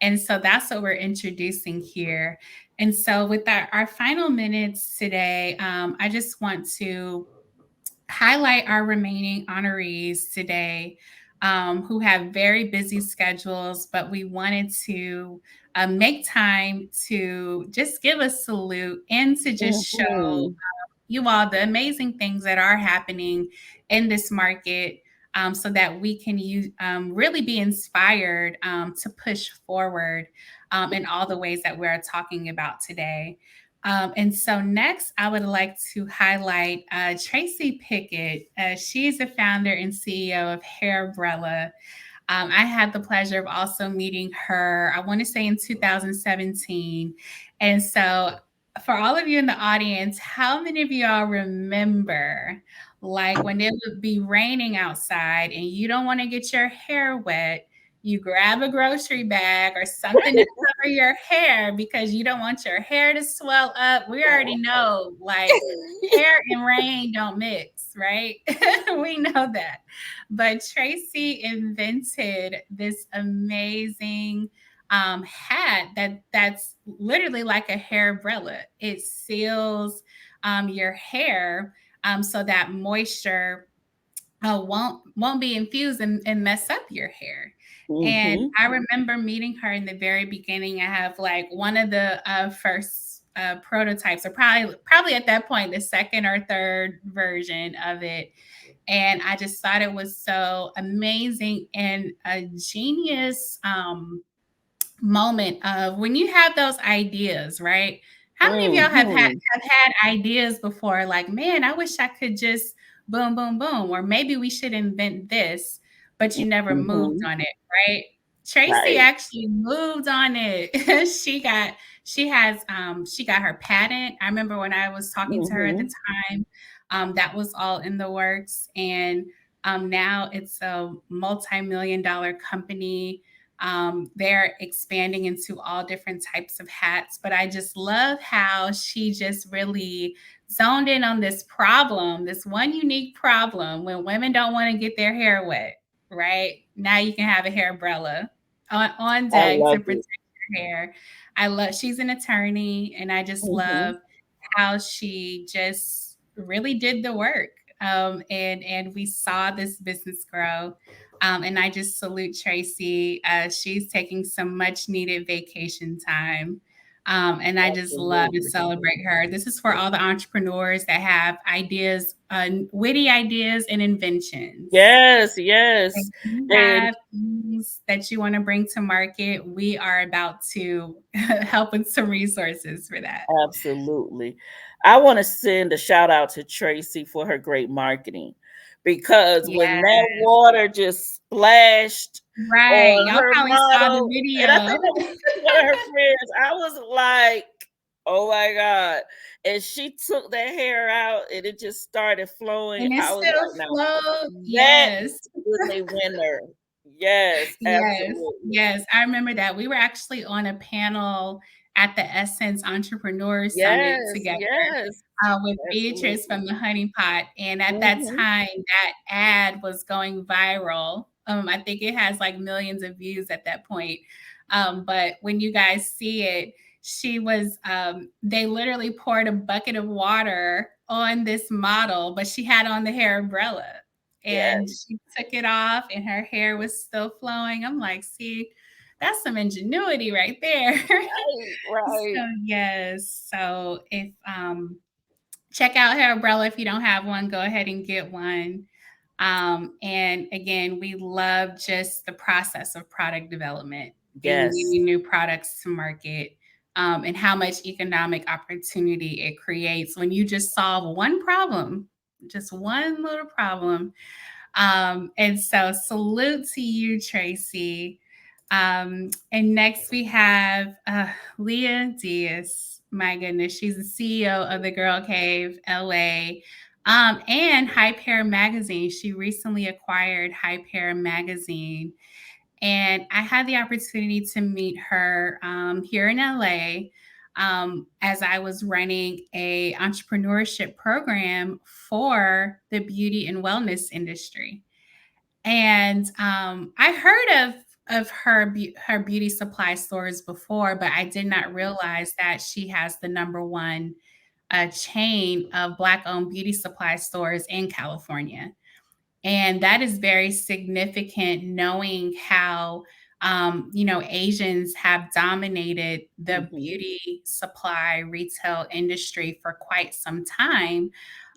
And so that's what we're introducing here. And so with our final minutes today, I just want to highlight our remaining honorees today, who have very busy schedules, but we wanted to make time to just give a salute and to just show Hmm. you all the amazing things that are happening in this market, so that we can really be inspired to push forward in all the ways that we're talking about today. And so next, I would like to highlight Tracy Pickett. She's the founder and CEO of Hairbrella. I had the pleasure of also meeting her, I want to say in 2017. And so, for all of you in the audience, how many of y'all remember, like, when it would be raining outside and you don't want to get your hair wet? You grab a grocery bag or something to for your hair because you don't want your hair to swell up. We already know, like, hair and rain don't mix, right? We know that. But Tracy invented this amazing hat that's literally like a hair umbrella. It seals your hair so that moisture won't be infused and mess up your hair. And Mhm. I remember meeting her in the very beginning. I have like one of the first prototypes, or probably at that point the second or third version of it. And I just thought it was so amazing and a genius moment of when you have those ideas, right? How many of y'all Mhm. have had ideas before? Like, man, I wish I could just boom, boom, boom, or maybe we should invent this, but you never moved Mhm. on it, right? Tracy Right. actually moved on it. She got her patent. I remember when I was talking to her at the Mhm. time, that was all in the works, and now it's a multi-million dollar company. They're expanding into all different types of hats, but I just love how she just really zoned in on this problem, this one unique problem when women don't want to get their hair wet, right? Now you can have a hair umbrella on I deck to love protect it. your hair. She's an attorney, and I just love Mhm. how she just really did the work. And we saw this business grow. And I just salute Tracy. She's taking some much needed vacation time. And I just love to Absolutely. celebrate her. This is for all the entrepreneurs that have ideas, witty ideas and inventions. Yes, If yes. you And have things that you want to bring to market, we are about to help with some resources for that. absolutely. I want to send a shout out to Tracy for her great marketing because when Yeah, that water just splashed right. on Y'all her probably saw the model, and I video. think that was just one of her friends, I was like, oh my God. And she took that hair out and it just started flowing. And it I was still like, now flowed. that Yes. is a winner. Yes, Yes, absolutely. yes, I remember that. We were actually on a panel at the Essence Entrepreneur Summit Yes, together yes, with Beatrice absolutely. from the Honey Pot, and at that Mhm. time, that ad was going viral. I think it has like millions of views at that point. But when you guys see it, they literally poured a bucket of water on this model, but she had on the hair umbrella and Yes. she took it off and her hair was still flowing. I'm like, see, that's some ingenuity right there. Right, So right. yes. So if check out hair umbrella if you don't have one, go ahead and get one. And again, we love just the process of product development and Yes. getting new products to market. And how much economic opportunity it creates when you just solve one problem, just one little problem. And so salute to you, Tracy. And next we have Leah Diaz. My goodness, she's the CEO of the Girl Cave LA and Hyper Magazine. She recently acquired Hyper Magazine. And I had the opportunity to meet her here in LA as I was running a entrepreneurship program for the beauty and wellness industry. And I heard of her beauty supply stores before, but I did not realize that she has the number one chain of Black owned beauty supply stores in California. And that is very significant knowing how, Asians have dominated the Mhm. beauty supply retail industry for quite some time.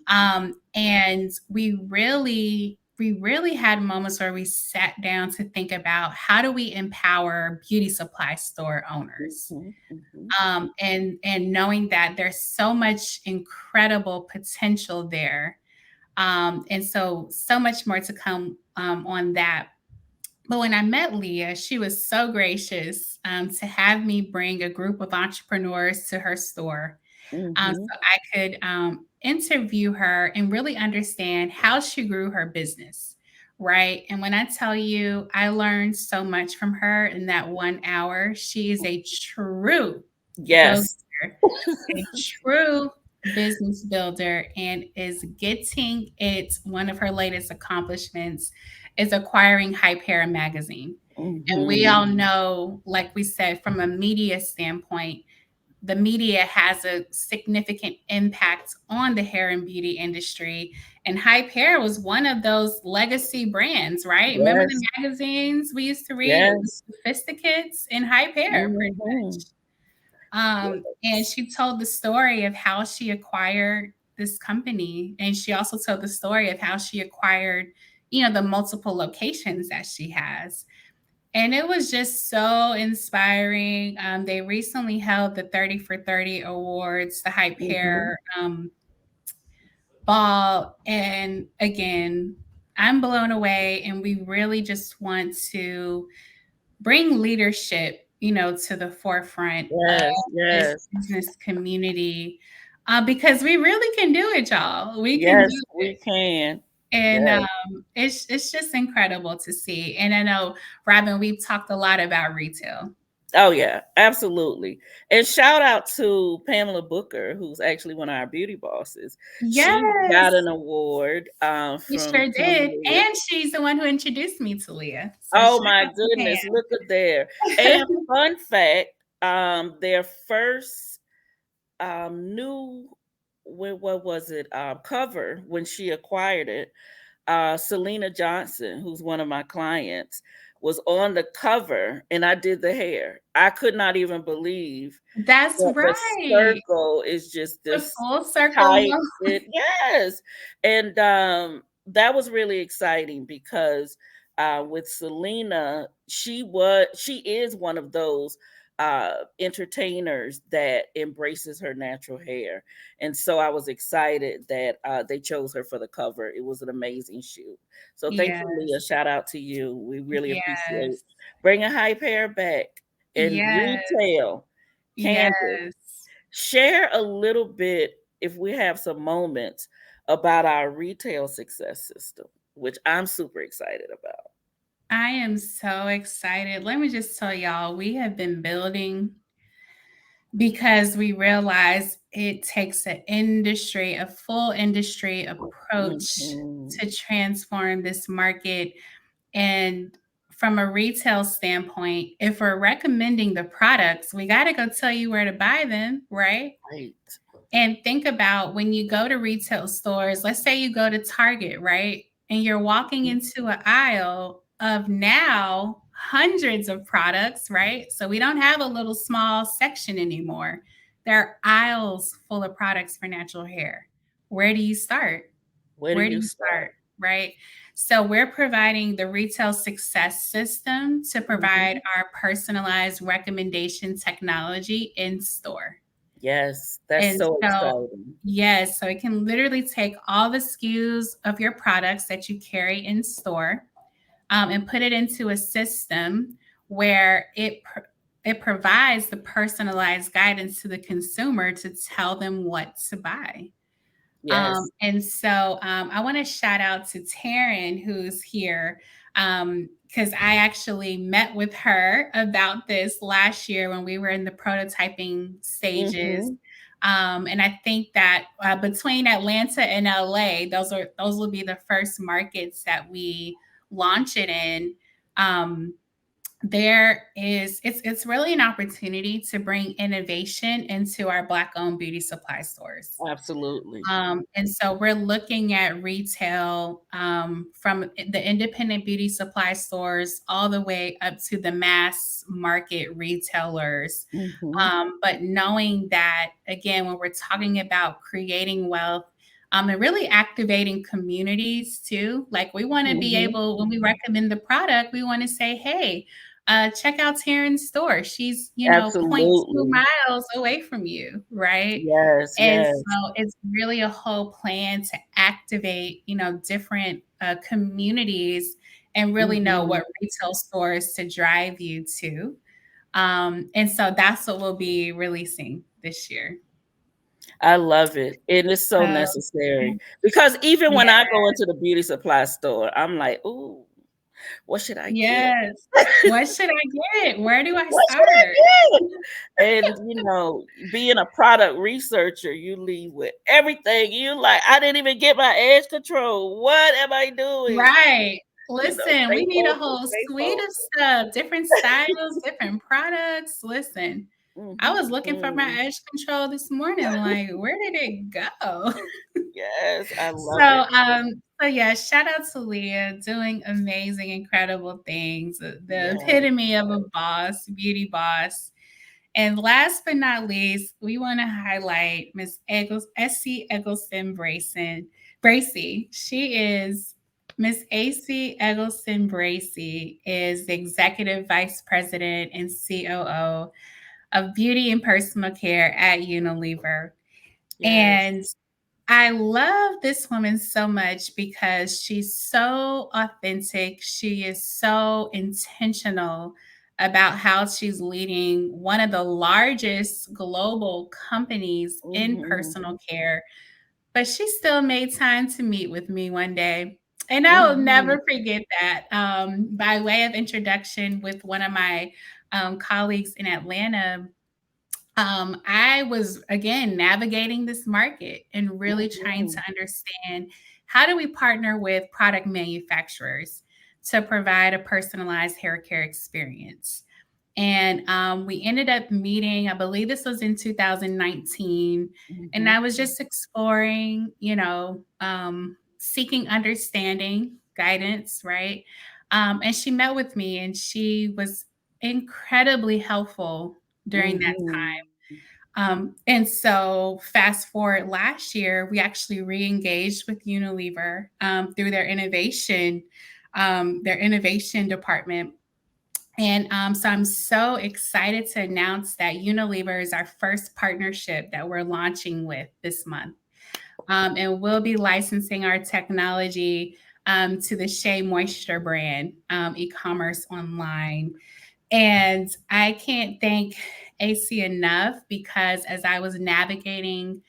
And we really had moments where we sat down to think about how do we empower beauty supply store owners, Mhm. Mhm. and knowing that there's so much incredible potential there, and so much more to come on that. But when I met Leah, she was so gracious to have me bring a group of entrepreneurs to her store, Mhm. so I could interview her and really understand how she grew her business, right? And when I tell you, I learned so much from her in that 1 hour. She is a true go Yes. a true business builder and is getting it. One of her latest accomplishments is acquiring Hypera magazine. And we Hmm. all know, like we said, from a media standpoint, the media has a significant impact on the hair and beauty industry. And Hypera was one of those legacy brands, right? Remember the Yes. magazines we used to read? It was Yes. Sophisticates and Hypera, pretty Hmm. much. And she told the story of how she acquired this company, and she also told the story of how she acquired, the multiple locations that she has. And it was just so inspiring. They recently held the 30 for 30 awards, the Hype Hmm. Hair ball. And again, I'm blown away. And we really just want to bring leadership, to the forefront of Yes. this Yes. business community, because we really can do it, y'all. We can do Yes, we it. can. And Yes. it's just incredible to see. And I know, Robin, we've talked a lot about retail. Oh yeah, absolutely. And shout out to Pamela Booker, who's actually one of our beauty bosses. She got Yes, an award we from sure did. Leah. And she's the one who introduced me to Leah. So shout Oh my out to goodness, look at there. And Pam. fun fact, their first new what was it? Cover when she acquired it, Selena Johnson, who's one of my clients, was on the cover and I did the hair. I could not even believe That's that the right. circle is just The this full circle tight moment. fit. Yes. And that was really exciting because with Selena, she is one of those entertainers that embraces her natural hair. And so I was excited that they chose her for the cover. It was an amazing shoot. So thank you, Yes. Leah. Shout out to you. We really appreciate Yes. bringing Hype Hair back in Yes. retail. Candace, Yes. share a little bit, if we have some moments, about our retail success system, which I'm super excited about. I am so excited. Let me just tell y'all, we have been building because we realize it takes a full industry approach Hmm. to transform this market. And from a retail standpoint, if we're recommending the products, we got to go tell you where to buy them, right? Right. And think about when you go to retail stores, let's say you go to Target, right? And you're walking into an aisle of now hundreds of products, right? So we don't have a little small section anymore. There are aisles full of products for natural hair. Where do you start? Where do Where do you you start? start? Right. So we're providing the retail success system to provide Hmm. our personalized recommendation technology in store. Yes, that's And so so, exciting. yes, so it can literally take all the SKUs of your products that you carry in store, and put it into a system where it provides the personalized guidance to the consumer to tell them what to buy. Yes. And so I want to shout out to Taryn, who's here, because I actually met with her about this last year when we were in the prototyping stages. Hmm. And I think that between Atlanta and LA, those will be the first markets that we launch it in. Um, it's really an opportunity to bring innovation into our Black owned beauty supply stores. Absolutely. And so we're looking at retail, from the independent beauty supply stores all the way up to the mass market retailers. Hmm. But knowing that, again, when we're talking about creating wealth, and really activating communities too, like we want to be Hmm. able, when we recommend the product, we want to say, hey, check out Taryn's store. She's, zero point 0.2 Absolutely. miles away from you, right? Yes, And yes. so it's really a whole plan to activate, different communities and really know Hmm. what retail stores to drive you to. And so that's what we'll be releasing this year. I love it. It is so So, necessary because even when yeah, I go into the beauty supply store, I'm like, "Ooh, what should I get? yes. What should I get? Where do I What should I start? get?" And being a product researcher, you leave with everything. You like, I didn't even get my edge control. What am I doing? Right. Listen, Stay we need a focused. whole Stay suite of focused. stuff, different styles, different products. Listen, I was looking for my Mhm. edge control this morning. Like, where did it go? Yes, I So, love it. so yeah, shout out to Leah doing amazing, incredible things. The Yes. epitome of a boss, beauty boss. And last but not least, we want to highlight Miss Essie Eggleston Bracy. She is Miss AC Eggleston Bracy is the Executive Vice President and COO of Beauty and Personal Care at Unilever. Yes. And I love this woman so much because she's so authentic. She is so intentional about how she's leading one of the largest global companies in Mhm. personal care. But she still made time to meet with me one day. And I will Mhm. never forget that. By way of introduction, with one of my colleagues in Atlanta, I was again navigating this market and really trying to Mhm. understand how do we partner with product manufacturers to provide a personalized hair care experience. And we ended up meeting, I believe this was in 2019. And Mhm. I was just exploring, seeking understanding, guidance, right? And she met with me and she was incredibly helpful during that Mhm. and so, fast forward last year, we actually re-engaged with Unilever through their innovation department. And so, I'm so excited to announce that Unilever is our first partnership that we're launching with this month, and we'll be licensing our technology to the Shea Moisture brand, e-commerce online. And I can't thank AC enough because as I was navigating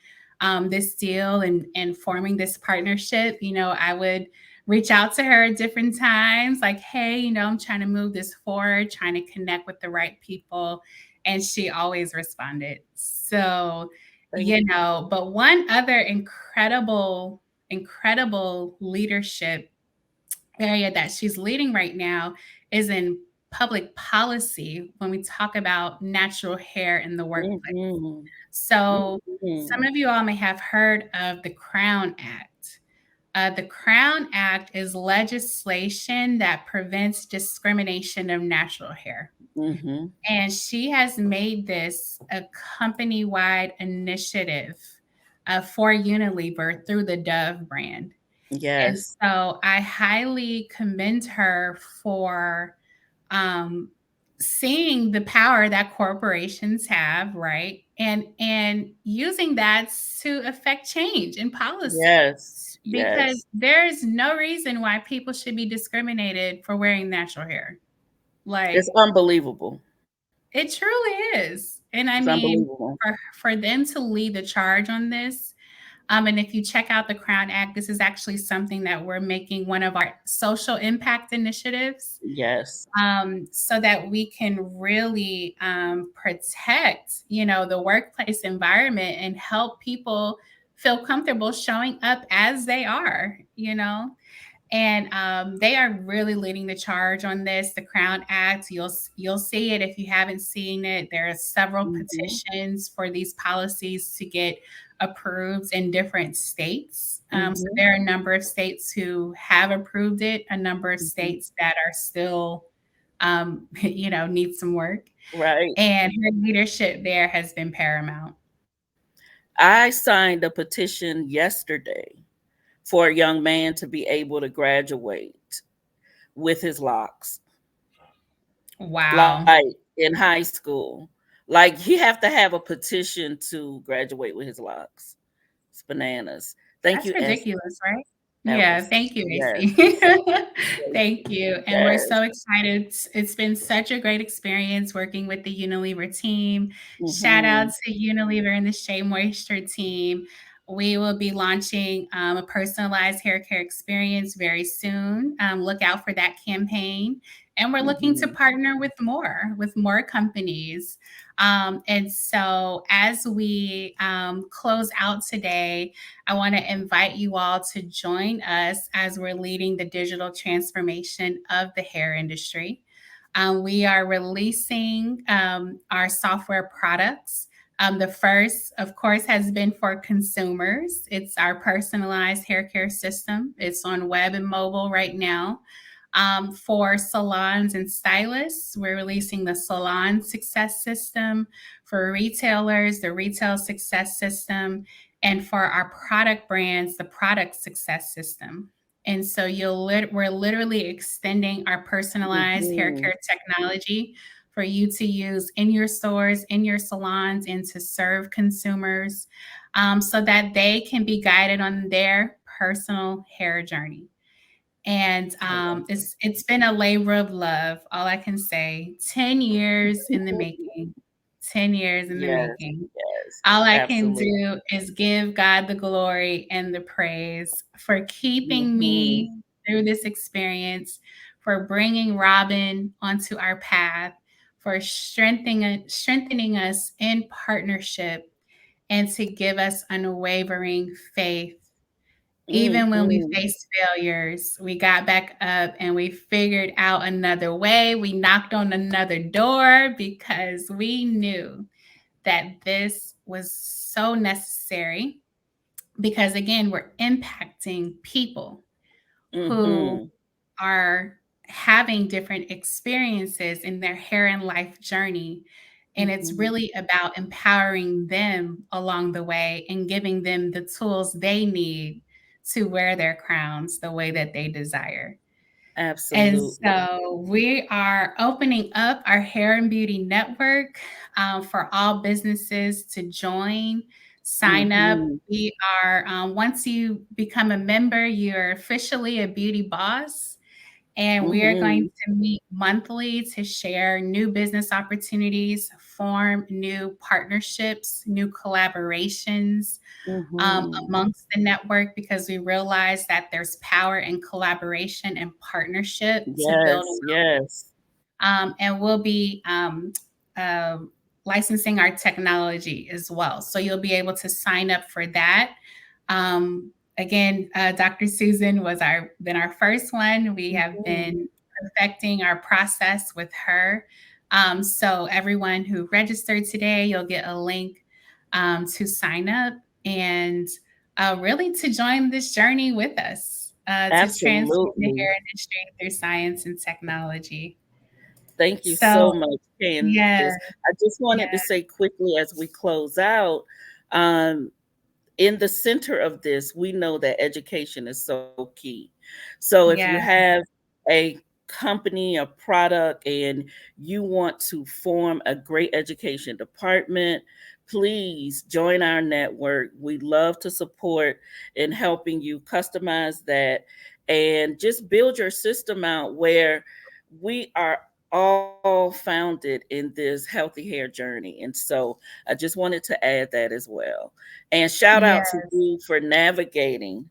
this deal and forming this partnership, I would reach out to her at different times, like, hey, I'm trying to move this forward, trying to connect with the right people. And she always responded. So, Thank you. but one other incredible leadership area that she's leading right now is in public policy when we talk about natural hair in the workplace. Mhm. So, some Mhm. of you all may have heard of the Crown Act. The Crown Act is legislation that prevents discrimination of natural hair. Mhm. And she has made this a company wide initiative for Unilever through the Dove brand. And Yes. so I highly commend her for um, seeing the power that corporations have, right? And using that to affect change in policy. Yes. Because Yes. there's no reason why people should be discriminated for wearing natural hair. It's Like unbelievable. it truly is. And I It's mean, unbelievable. for them to lead the charge on this, and if you check out the Crown Act, this is actually something that we're making one of our social impact initiatives, Yes. so that we can really protect, the workplace environment and help people feel comfortable showing up as they are. And they are really leading the charge on this. The Crown Act, you'll see it if you haven't seen it. There are several Mhm. petitions for these policies to get approved in different states. So Mhm. there are a number of states who have approved it, a number of Mhm. states that are still, need some work. Right. And her leadership there has been paramount. I signed a petition yesterday for a young man to be able to graduate with his locks, Wow, like in high school. Like he have to have a petition to graduate with his locks. It's bananas. Thank that's you, S. ridiculous, right? Yeah, else. thank you, Yes. AC. Thank you. And we're Yes. so excited. It's been such a great experience working with the Unilever team. Shout out Mm-hmm. to Unilever and the Shea Moisture team. We will be launching a personalized hair care experience very soon. Look out for that campaign. And we're looking to Mm-hmm. partner with more companies. And so as we close out today, I want to invite you all to join us as we're leading the digital transformation of the hair industry. We are releasing our software products. The first, of course, has been for consumers. It's our personalized hair care system. It's on web and mobile right now. For salons and stylists, we're releasing the Salon Success System. For retailers, the Retail Success System, and for our product brands, the Product Success System. And so we're literally extending our personalized hair Mm-hmm. care technology for you to use in your stores, in your salons, and to serve consumers so that they can be guided on their personal hair journey. And I love it's been a labor of love. All I can say, 10 years in the it. making, 10 years in the Yes. making. Yes. All I can Absolutely. do is give God the glory and the praise for keeping Mm-hmm. me through this experience, for bringing Robin onto our path, for strengthening us in partnership, and to give us unwavering faith. Even when we Mm-hmm. faced failures, we got back up and we figured out another way. We knocked on another door because we knew that this was so necessary because, again, we're impacting people who Mm-hmm. are having different experiences in their hair and life journey. And it's Mm-hmm. really about empowering them along the way and giving them the tools they need to wear their crowns the way that they desire. And Absolutely. so we are opening up our hair and beauty network for all businesses to join, sign up. Mm-hmm. We are, once you become a member, you're officially a beauty boss. And we are going Mm-hmm. to meet monthly to share new business opportunities, form new partnerships, new collaborations Mm-hmm. amongst the network because we realize that there's power in collaboration and partnership to build. Yes. Yes. And we'll be uh, licensing our technology as well. So you'll be able to sign up for that. Um, Again, Dr. Susan was been our first one. We have Mm-hmm. been perfecting our process with her. So everyone who registered today, you'll get a link to sign up and really to join this journey with us to transform the Absolutely. hair industry through science and technology. Thank you So, so much, yeah, Candace. I just wanted to yeah, say quickly as we close out, um, in the center of this, we know that education is so key. So if you yeah, have a company, a product, and you want to form a great education department, please join our network. We love to support in helping you customize that and just build your system out where we are all founded in this healthy hair journey. And so I just wanted to add that as well. And shout yeah, out to you for navigating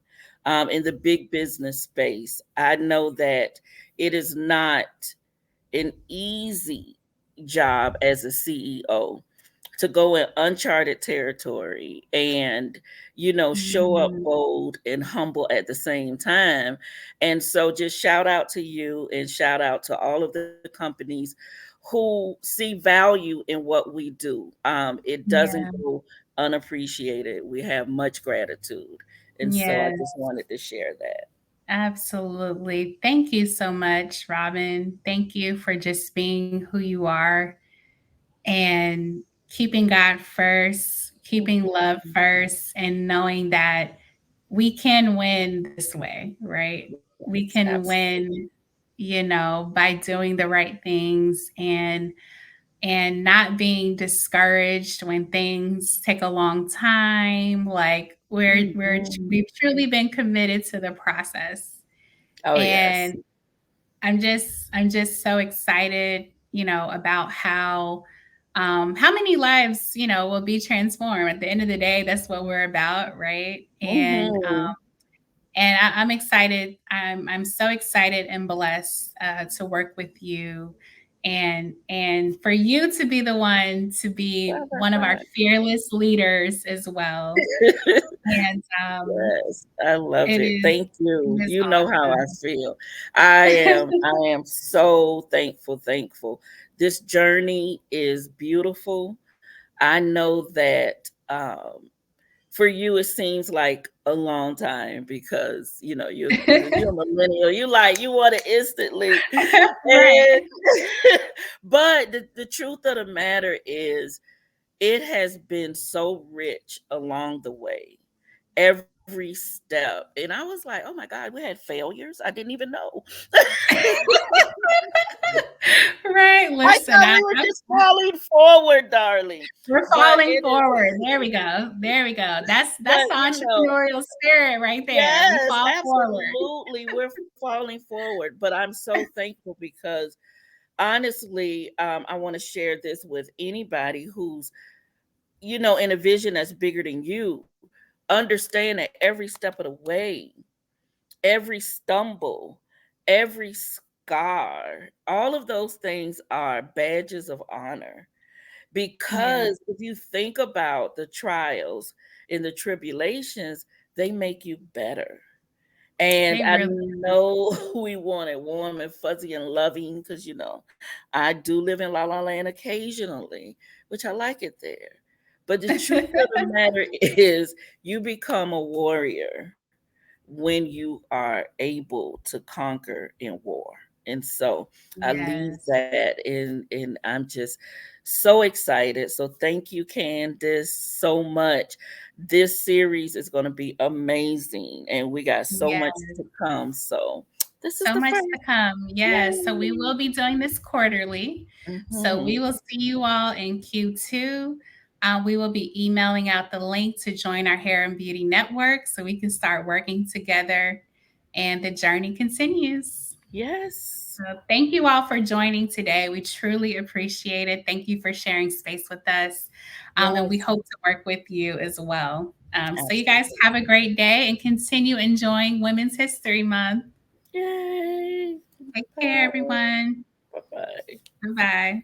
in the big business space. I know that it is not an easy job as a CEO to go in uncharted territory and show up mhm, bold and humble at the same time. And so just shout out to you and shout out to all of the companies who see value in what we do. It doesn't yeah, go unappreciated. We have much gratitude, and so I yeah, just wanted to share that. absolutely. Thank you so much, Robin. Thank you for just being who you are and keeping God first, keeping love Mhm. first, and knowing that we can win this way, right? Yes, We can absolutely. win, by doing the right things and not being discouraged when things take a long time. Like Mhm. we've truly been committed to the process. Oh, yes. And I'm just so excited, about how many lives, will be transformed. At the end of the day, that's what we're about, right? Mhm. And I'm excited. I'm so excited and blessed to work with you, and for you to be the one to be Bye, bye, one of our bye. fearless leaders as well. And Yes, I love it it. is Thank it you. is You know how I awesome. feel. I am so thankful. This journey is beautiful. I know that for you it seems like a long time because you're a millennial. You want it instantly. Right. And but the truth of the matter is it has been so rich along the way, every step. And I was like, oh my God, we had failures. I didn't even know. Right. I Listen, thought we were just falling forward, darling. we're But falling it is, forward. There we go. There we go. That's but the entrepreneurial spirit right there. We yes, fall forward. absolutely. We're falling forward. But I'm so thankful because honestly, I want to share this with anybody who's, in a vision that's bigger than you. Understand that every step of the way, every stumble, every scar, all of those things are badges of honor. Yeah, Because if you think about the trials and the tribulations, they make you better. And they I really. know we want it warm and fuzzy and loving because, I do live in La La Land occasionally, which I like it there. But the truth of the matter is, you become a warrior when you are able to conquer in war. And so I leave Yes. that and I'm just so excited. So thank you, Candace, so much. This series is going to be amazing and we got so Yeah. much to come. So this is So the much first. to come. Yes. So we Yay. will be doing this quarterly. So we Mhm. will see you all in Q2. We will be emailing out the link to join our hair and beauty network so we can start working together and the journey continues. Yes. So thank you all for joining today. We truly appreciate it. Thank you for sharing space with us. And we Yes. hope to work with you as well. So, you guys Absolutely. have a great day and continue enjoying Women's History Month. Yay. Take care, Bye. everyone. Bye-bye. Bye bye.